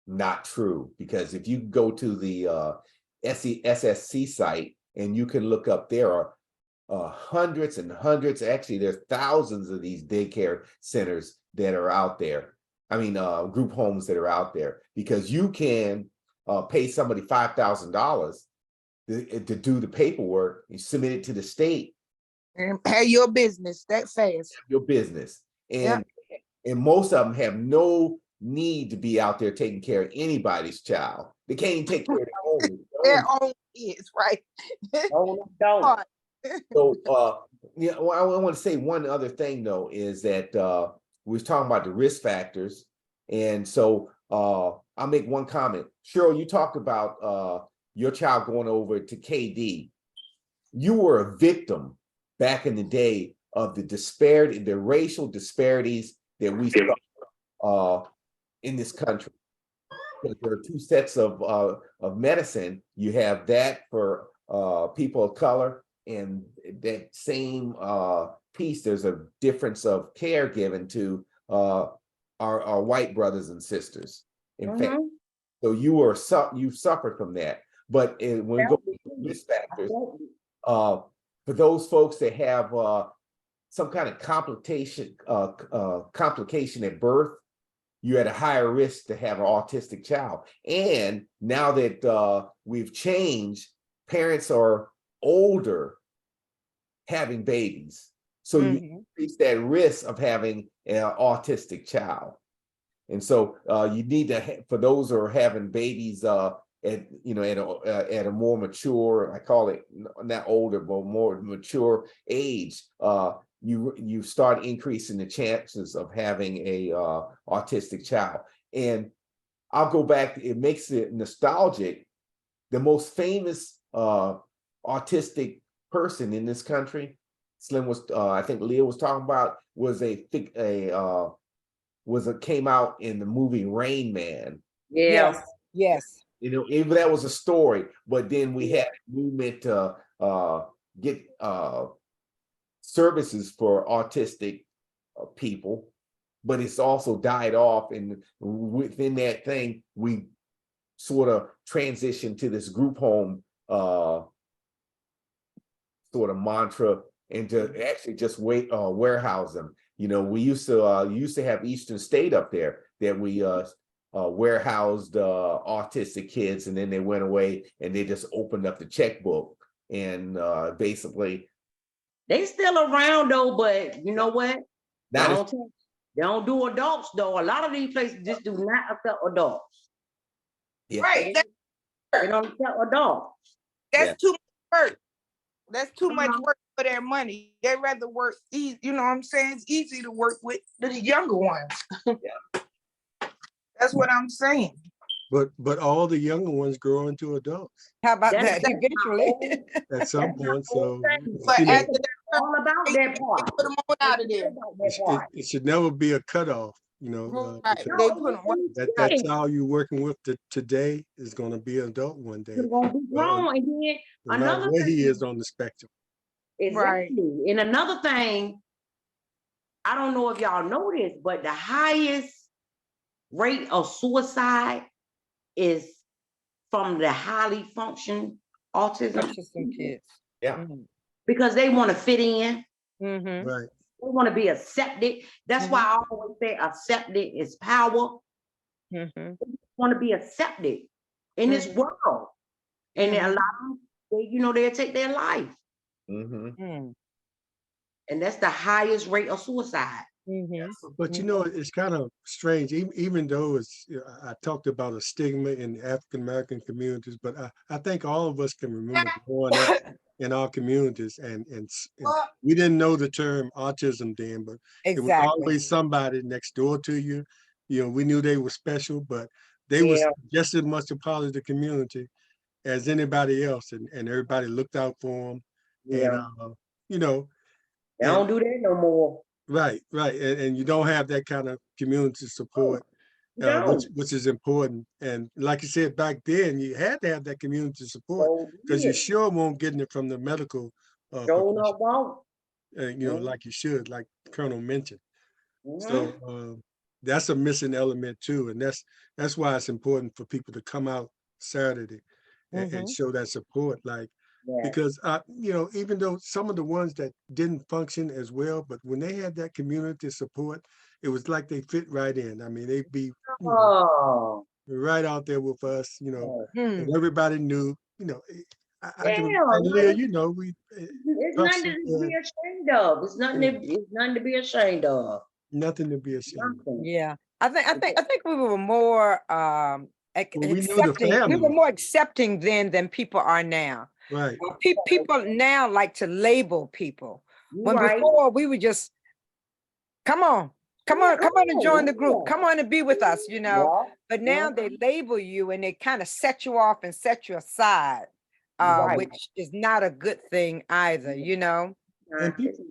not true. Because if you go to the SSC site and you can look up, there are hundreds and hundreds, actually there's thousands of these daycare centers that are out there. I mean, group homes that are out there, because you can pay somebody $5,000 to do the paperwork. You submit it to the state. And have your business that fast. Your business. And most of them have no need to be out there taking care of anybody's child. They can't even take care of their own. Their own kids, right? Oh, don't. So, well, I want to say one other thing though, is that we was talking about the risk factors, and so I'll make one comment. Cheryl, you talked about your child going over to KD. You were a victim back in the day of the disparity, the racial disparities that we saw in this country. Because there are two sets of medicine. You have that for people of color, and that same piece, there's a difference of care given to our white brothers and sisters. In fact, so you suffered from that. But when we go to risk factors, for those folks that have some kind of complication at birth, you're at a higher risk to have an autistic child. And now that we've changed, parents are older having babies. So you increase that risk of having an autistic child. And so you need to, for those who are having babies at a more mature, I call it not older, but more mature age, you start increasing the chances of having a autistic child. And I'll go back, it makes it nostalgic. The most famous autistic person in this country, Slim was, I think Leah was talking about, came out in the movie Rain Man. Yes. Yes. You know, even that was a story, but then we had a movement to get services for autistic people, but it's also died off. And within that thing, we sort of transitioned to this group home sort of mantra, and to actually just warehouse them. You know, we used to have Eastern State up there that we warehoused autistic kids, and then they went away and they just opened up the checkbook, and basically They still around though, but you know what? that is They don't do adults though. A lot of these places just do not accept adults. yeah. Right. They don't accept adults. That's too much work. That's too much Uh-huh. work for their money. They rather work easy. You know what I'm saying? It's easy to work with the younger ones. That's what I'm saying. But all the younger ones grow into adults How about That's- that that's eventually? at some That's not point. So But you know, after that, all about that part. put them on out of there. it should never be a cutoff. You know, Right. because They put them that child you're working with today is going to be an adult one day, You're gonna be grown, and then no matter another where he thing- is on the spectrum. Exactly. And another thing, I don't know if y'all know this, but the highest rate of suicide is from the highly function autism Autism kids. Yeah. because they want to fit in. Mm-hmm. Right. They want to be accepted. That's why I always say accepted is power. Mm-hmm. Want to be accepted in this world, and a lot of them, they'll take their life, Mm-hmm. and that's the highest rate of suicide. Mm-hmm. But you know, it's kind of strange, even though it's, I talked about a stigma in African American communities, but I think all of us can remember growing up in our communities, and we didn't know the term autism then, but it was Exactly. always somebody next door to you. You know, we knew they were special, but they was just as much a part of the community as anybody else, and everybody looked out for them. Yeah, And you know, they don't do that no more. right, and you don't have that kind of community support, No. which is important. And like you said, back then you had to have that community support So, because you yeah. sure won't get it from the medical Don't profession, know about. you know, like you should, like Colonel mentioned. Mhm. So that's a missing element too, and that's why it's important for people to come out Saturday and show that support, like. Yeah. Because you know, even though some of the ones that didn't function as well, but when they had that community support, it was like they fit right in. I mean, they'd be Oh, right out there with us, you know, Hmm. and everybody knew, you know, I can yeah, and Leah, you know, we it's nothing to be ashamed of. It's nothing to be ashamed of. nothing to be ashamed of. Nothing. Yeah. I think we were more Well, we knew the accepting. We were family. more accepting then than people are now. Right. People now like to label people. When Right. before we would just come on and join the group. Come on and be with us, you know. Yeah. But now they label you and they kind of set you off and set you aside, Right. which is not a good thing either, you know.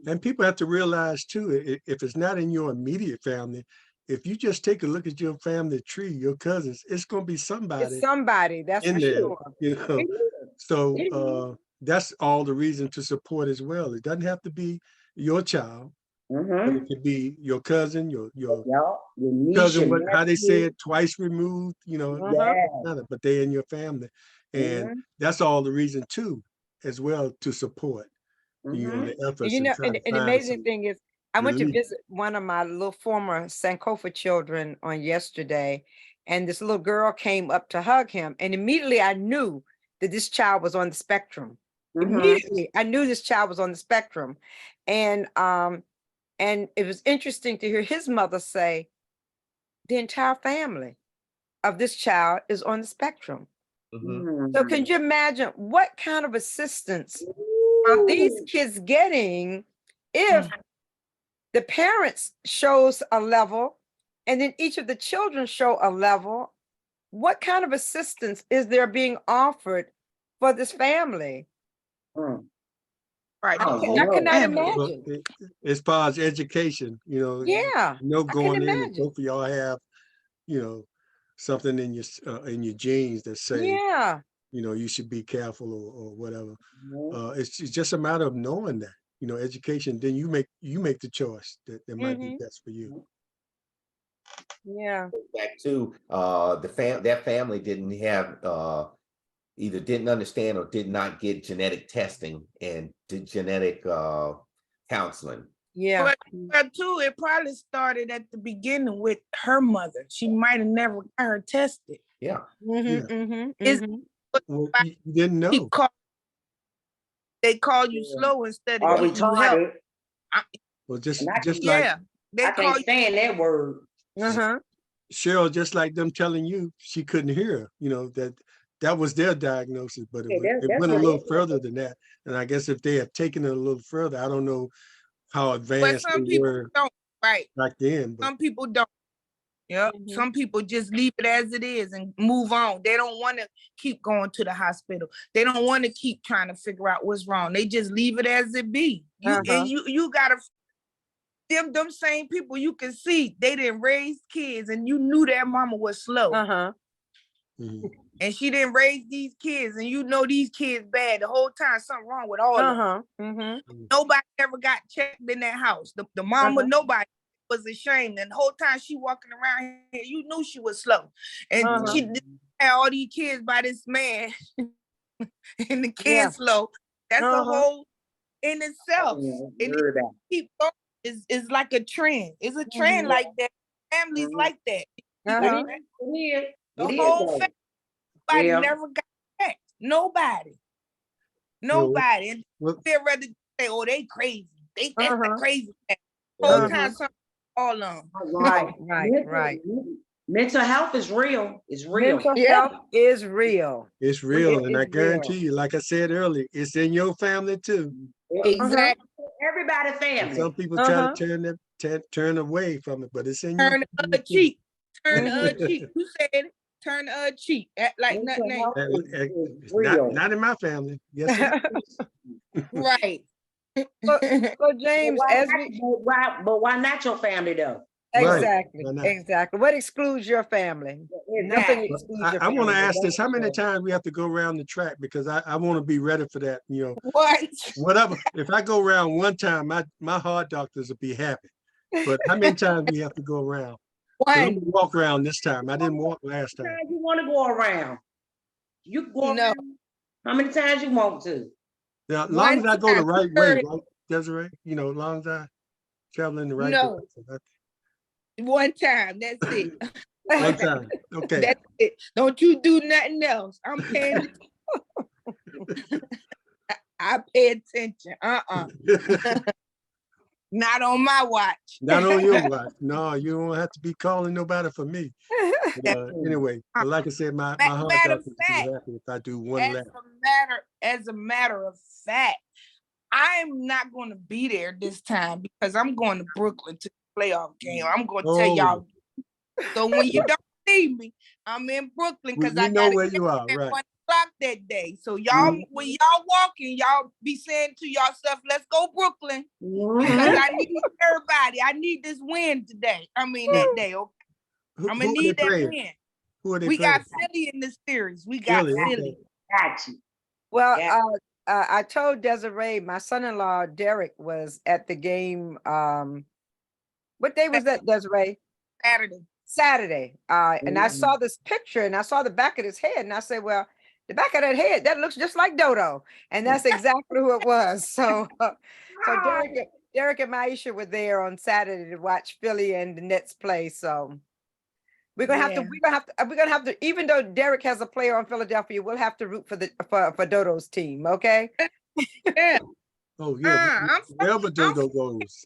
And people have to realize too, if it's not in your immediate family, if you just take a look at your family tree, your cousins, it's going to be somebody It's somebody, that's in for there, sure. you know. So that's all the reason to support as well. It doesn't have to be your child, but it could be your cousin, your niece, cousin, your how they nephew. say it, twice removed, you know, Yeah. but they're in your family. And that's all the reason too, as well, to support, you know, the efforts. And you know, try and to the find amazing some thing is, I went to relief. visit one of my little former Sankofa children on yesterday, and this little girl came up to hug him, and immediately I knew that this child was on the spectrum. Immediately, I knew this child was on the spectrum, and it was interesting to hear his mother say, the entire family of this child is on the spectrum. So can you imagine what kind of assistance are these kids getting if the parents shows a level and then each of the children show a level? What kind of assistance is there being offered for this family? Right. I cannot imagine. Well, as far as education, you know, Yeah, no I can going in, and imagine. both of y'all have, you know, something in your genes that say, Yeah. you know, you should be careful or whatever. It's just a matter of knowing that, you know, education. Then you make the choice that might be best for you. Yeah. Back to that family didn't have either didn't understand or did not get genetic testing and did genetic counseling. Yeah. But too, it probably started at the beginning with her mother. She might have never got her tested. Yeah. Is Well, you didn't know. They call you slow instead of Are we getting you help. retarded? Well, just And I just like Yeah, they I call can't you. stand that word. Cheryl, just like them telling you she couldn't hear, that was their diagnosis, but Yeah, it that's went a what little it further than that. And I guess if they had taken it a little further, I don't know how But advanced some they people were don't. Right. back then. But Some people don't. Yeah. Some people just leave it as it is and move on. They don't want to keep going to the hospital. They don't want to keep trying to figure out what's wrong. They just leave it as it be. And you gotta them same people you can see they didn't raise kids and you knew their mama was slow. mhm. And she didn't raise these kids and you know these kids bad the whole time, something wrong with all of them. Nobody ever got checked in that house. The mama, nobody was ashamed. And the whole time she walking around here, you knew she was slow. And she had all these kids by this man and the kids slow. That's a whole in itself. And it keep going. Is like a trend. It's a trend like that. Families like that. The whole family, nobody never got checked. Nobody. And they'd rather say, oh, they crazy. That's the crazy. Whole time something all on. Right. Mental health is real. It's real. Mental health is real. It's real, It and I is guarantee real. you, like I said earlier, it's in your family too. Exactly. Everybody And family. some people try to turn away from it, but it's in your Turn the family other too. cheek. Turn the other cheek. You said it. Turn the other cheek. Act like nothing ain't It's not in my family. Yes, it right. So James, but why not your family though? exactly, Why not? exactly. What excludes your family? Nothing Exactly. excludes your I family. want to ask but this: how many that's times we have to go around the track? Because I want to be ready for that. What? Whatever. If I go around one time, my heart doctors will be happy. But how many times we have to go around? So I'm One. gonna walk around this time. I didn't walk last time. You want to go around? You can go No. around how many times you want to. Now, as long as I go the One right time. way, right, Desiree? As long as I travel in the right No. direction. One time. That's it. One time. Okay. That's it. Don't you do nothing else. I'm paying I pay attention. Not on my watch. Not on your watch. No, you don't have to be calling nobody for me. Anyway, but like I said, my heart Matter of doctor will fact, be happy if I do one lap. As a matter of fact, I'm not going to be there this time because I'm going to Brooklyn to the playoff game. I'm going to tell y'all. So when you don't see me, I'm in Brooklyn because I know got where you are, right? 1 o'clock that day. So y'all, when y'all walking, y'all be saying to yourself, "Let's go Brooklyn," because I need everybody. I need this win today. That day. Okay, I'm gonna need that win. Who are they We playing? got Philly in the series. We got Philly. Got you. Well, I told Desiree, my son-in-law Derek was at the game. What day was that, Desiree? Saturday. And I saw this picture and I saw the back of his head and I said, well, the back of that head, that looks just like Dodo. And that's exactly who it was. So Derek and Maisha were there on Saturday to watch Philly and the Nets play. So we're gonna have to, even though Derek has a player on Philadelphia, we'll have to root for Dodo's team, okay? Yeah. Oh yeah, wherever Dodo goes.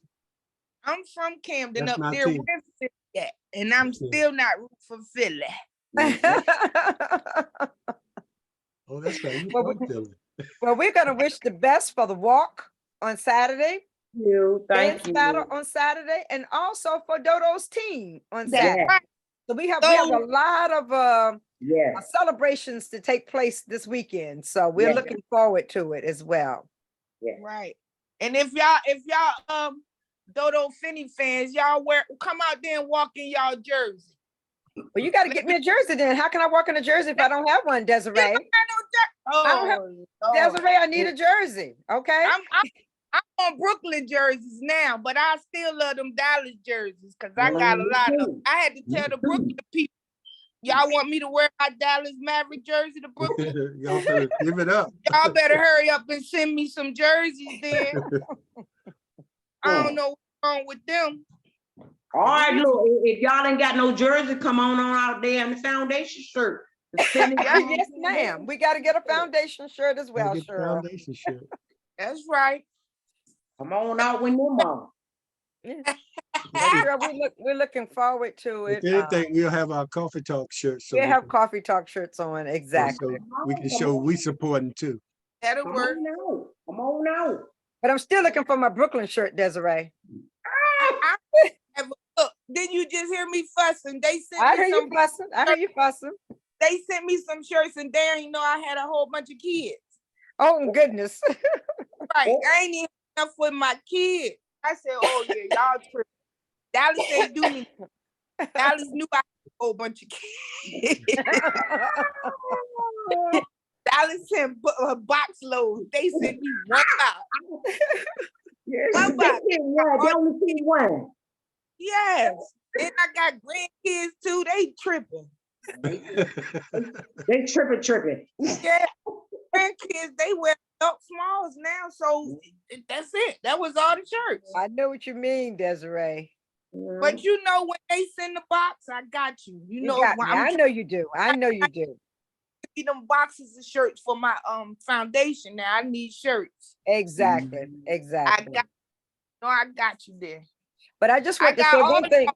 I'm from Camden. That's up there team. where Philly at, and I'm still not rooting for Philly. Oh, that's right. You from Philly. Well, we're gonna wish the best for the walk on Saturday. Thank you. Battle on Saturday, and also for Dodo's team on That's Saturday. right. So we have a lot of celebrations to take place this weekend. So we're looking forward to it as well. Yeah. Right. And if y'all Dodo Finney fans, y'all come out there and walk in y'all jersey. Well, you got to get me a jersey then. How can I walk in a jersey if I don't have one, Desiree? I don't have Desiree, I need a jersey. Okay. I'm on Brooklyn jerseys now, but I still love them Dallas jerseys because I got a lot of. I had to tell the Brooklyn people, y'all want me to wear my Dallas Maverick jersey to Brooklyn? Y'all better give it up. Y'all better hurry up and send me some jerseys then. I don't know what's wrong with them. All right, look, if y'all ain't got no jersey, come on out there in the foundation shirt. Yes, ma'am. We got to get a foundation shirt as well, Get the Cheryl. foundation shirt. That's right. Come on out with them on. Cheryl, we're looking forward to it. If anything, we'll have our coffee talk shirts. So We'll we have can- coffee talk shirts on. so Exactly. we can show we supporting too. That'll Come work. on out. Come on out. But I'm still looking for my Brooklyn shirt, Desiree. Look, didn't you just hear me fussing? They sent I me hear you some. fussing. I hear you fussing. They sent me some shirts, and they ain't know I had a whole bunch of kids. Oh, goodness. Right, I ain't even enough for my kids. I said, "Oh yeah, y'all tripping." Dallas ain't do me. Dallas knew I had a whole bunch of kids. Dallas sent box loads. They sent me one box. Yes, One box. they only see one. Yes, and I got grandkids too. They tripping. They tripping. Yeah, grandkids, they wear adult smalls now. So that's it. That was all the shirts. I know what you mean, Desiree. But you know, when they send the box, I got you. You You know, got me. I'm I know you do. I know you do. need them boxes of shirts for my foundation. Now I need shirts. Exactly. I Exactly. got you there. But I just I want to got say all one the- thing.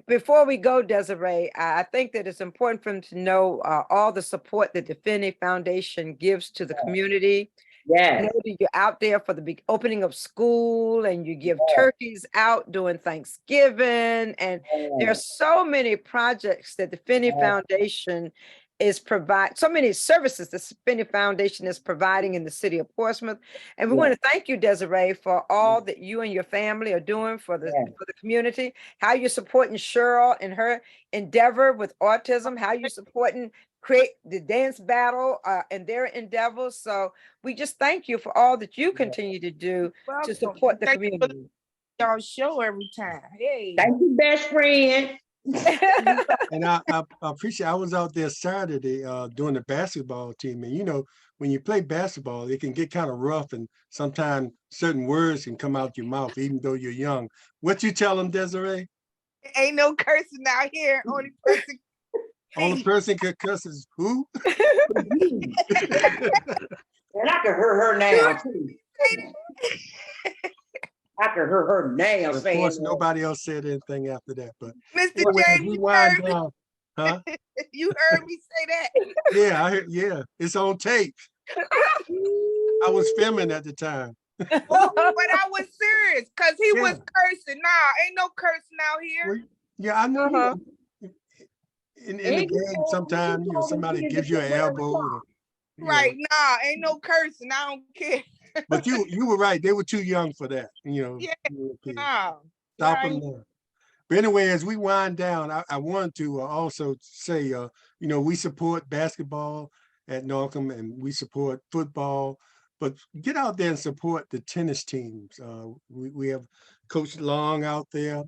Before we go, Desiree, I think that it's important for them to know all the support that the Finney Foundation gives to the community. I Yes. know that you're out there for the big opening of school and you give turkeys out during Thanksgiving. And there are so many projects that the Finney Foundation is so many services the Finney Foundation is providing in the city of Portsmouth. And we want to thank you, Desiree, for all that you and your family are doing for the community, how you're supporting Cheryl in her endeavor with autism, how you're supporting create the dance battle and their endeavors. So we just thank you for all that you continue to do to support the Thank you for community. y'all show every time. Hey, Thank you, best friend. And I appreciate. I was out there Saturday doing the basketball team, and you know when you play basketball, it can get kind of rough, and sometimes certain words can come out your mouth, even though you're young. What you tell them, Desiree? ain't no cursing out here. Only person could cuss is who? And I can hear her now too. I can hear her now Of saying course, that. nobody else said anything after that. But Mr. anyway, as James, we you wind heard me. down, huh? You heard me say that. Yeah, I heard. Yeah, it's on tape. I was filming at the time. But I was serious because he Yeah. was cursing. Nah, ain't no cursing out here. Well, yeah, I know. You know, in the And game, sometimes you know somebody gives you an elbow. Or, you know, Right, nah, ain't no cursing. I don't care. but you were right. They were too young for that. You know. Yeah, you were a kid. Nah. Stop right. them now. But anyway, as we wind down, I wanted to also say, you know, we support basketball at Norcom and we support football, but get out there and support the tennis teams. We have Coach Long out there.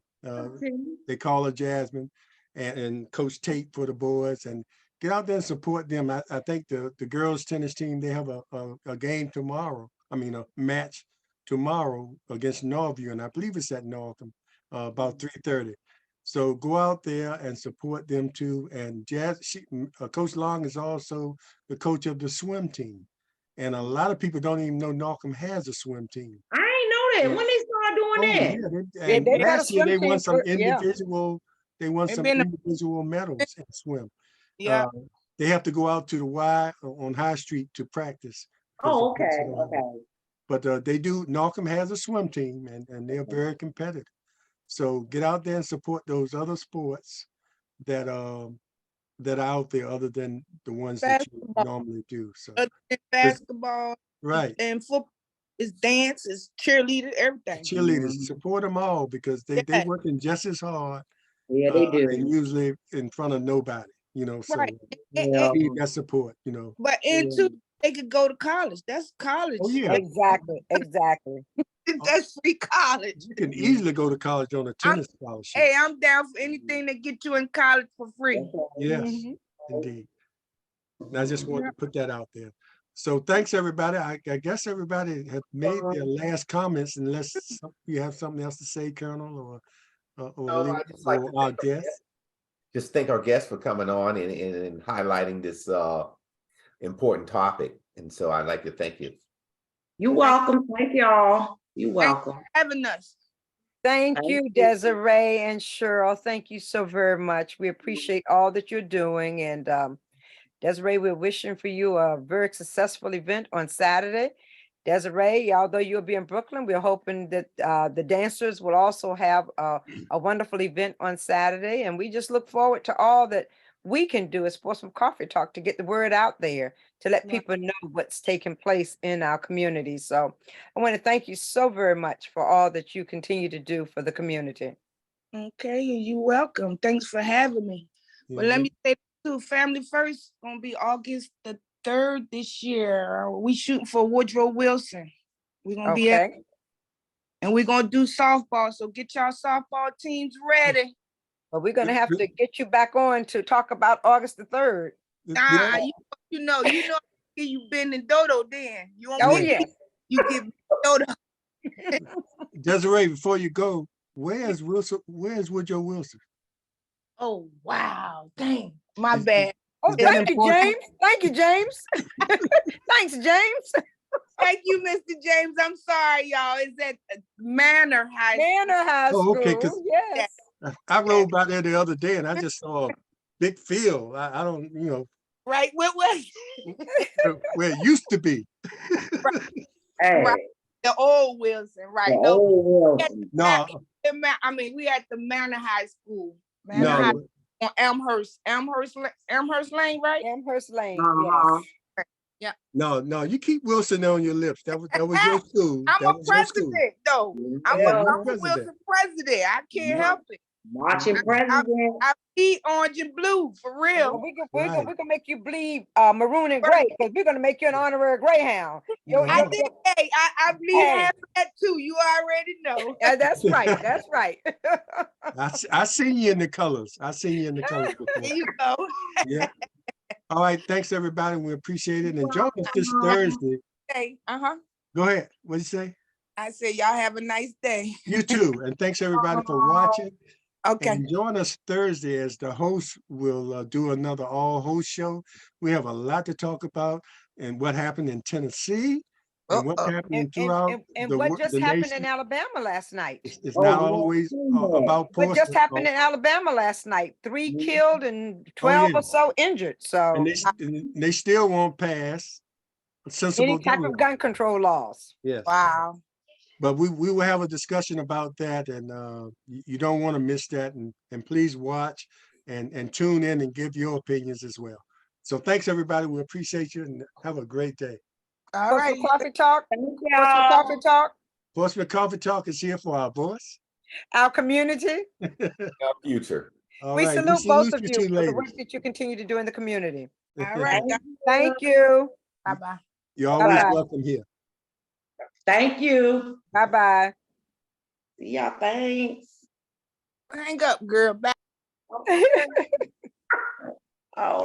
They call her Jasmine, and Coach Tate for the boys. And get out there and support them. I think the girls tennis team, they have a game tomorrow. I mean, a match tomorrow against Norview, and I believe it's at Norcom. About 3:30. So go out there and support them too. And Coach Long is also the coach of the swim team. And a lot of people don't even know Norcom has a swim team. I ain't know that. When they start doing that? And they got a last year swim they won team some yeah. individual medals in swim. Yeah. They have to go out to the Y on High Street to practice. Oh, okay. But Norcom has a swim team and they're very competitive. So get out there and support those other sports that are out there other than the ones that you normally do. So Basketball, right. And football is dance, is cheerleader, everything. Cheerleaders, support them all because they working just as hard. Yeah, they do. And usually in front of nobody, you know. So Right. need that support, you know. But into they could go to college. That's college. Oh, yeah. Exactly, exactly. That's free college. You can easily go to college on a tennis scholarship. Hey, I'm down for anything that get you in college for free. Yes, Mhm. indeed. And I just wanted to put that out there. So thanks, everybody. I guess everybody have made their last comments, unless you have something else to say, Colonel, No, I just like to or our thank our guests. Just thank our guests for coming on and highlighting this important topic. And so I'd like to thank you. You're welcome. Thank y'all. You're Thanks welcome. for having us. Thank Thank you, you. Desiree and Cheryl. Thank you so very much. We appreciate all that you're doing. And Desiree, we're wishing for you a very successful event on Saturday. Desiree, although you'll be in Brooklyn, we're hoping that the dancers will also have a wonderful event on Saturday. And we just look forward to all that we can do as Sportsman Coffee Talk to get the word out there, to let people know what's taking place in our community. So I want to thank you so very much for all that you continue to do for the community. Okay, you're welcome. Thanks for having me. But let me say too, Family First gonna be August the 3rd this year. We shooting for Woodrow Wilson. We're gonna be at, Okay. and we're gonna do softball. So get y'all softball teams ready. But we're going to have to get you back on to talk about August the 3rd. Nah, you know, you been in Dodo then. You won't Oh, get yes. you get Dodo. Desiree, before you go, where's Wilson? Where's Woodrow Wilson? Oh wow, dang, my Is- bad. Oh, Is that thank you, important? James. Thank you, James. Thanks, James. Thank you, Mr. James. I'm sorry, y'all. It's at Manor High School. Manor High Oh, School. okay, 'cause- Yes. I rode by there the other day and I just saw a big field. I don't, Right, what was where it used to be. Hey, right, the old Wilson, right? the No, old Wilson. No, I mean, we at the Manor High School. Manor High no, on Amherst Lane, right? Amherst Lane. Uh-huh. Yes. no. You keep Wilson on your lips. That was your school. I'm That a was your school. president, though. I'm Yeah, a, you're I'm a president. Wilson president. I can't help it. Marching president. I eat orange and blue for real. We're Right. gonna make you bleed maroon and gray, because we're gonna make you an honorary Greyhound. I did. Hey, I bleed half of that too. You already know. Yeah, that's right. That's right. I seen you in the colors. I seen you in the colors before. There you go. Yeah. All right. Thanks, everybody. We appreciate it. And join us this Thursday. Hey, Go ahead. What'd you say? I said y'all have a nice day. You too. And thanks, everybody, for watching. Okay. And join us Thursday as the host will do another all-host show. We have a lot to talk about and what happened in Tennessee and what's happening throughout And the what just the happened nation. in Alabama last night? It's not Oh, always yeah. about What just Portsmouth. happened in Alabama last night? 3 Mhm. killed and 12 yeah. or so injured. So And they still won't pass a sensible any type gun of law. gun control laws. Yes. Wow. But we will have a discussion about that, and you don't want to miss that. And please watch and tune in and give your opinions as well. So thanks, everybody. We appreciate you and have a great day. All right. Portsmouth Coffee Talk. Thank Portsmouth y'all. Coffee Talk. Portsmouth Coffee Talk is here for our voice. Our community. Our future. All We right. salute both of you you two for the ladies. work that you continue to do in the community. All right. Thank you. Bye-bye. You're always Bye-bye. welcome here. Thank you. Bye-bye. See y'all. Thanks. Hang up, girl. Bye. Oh, no.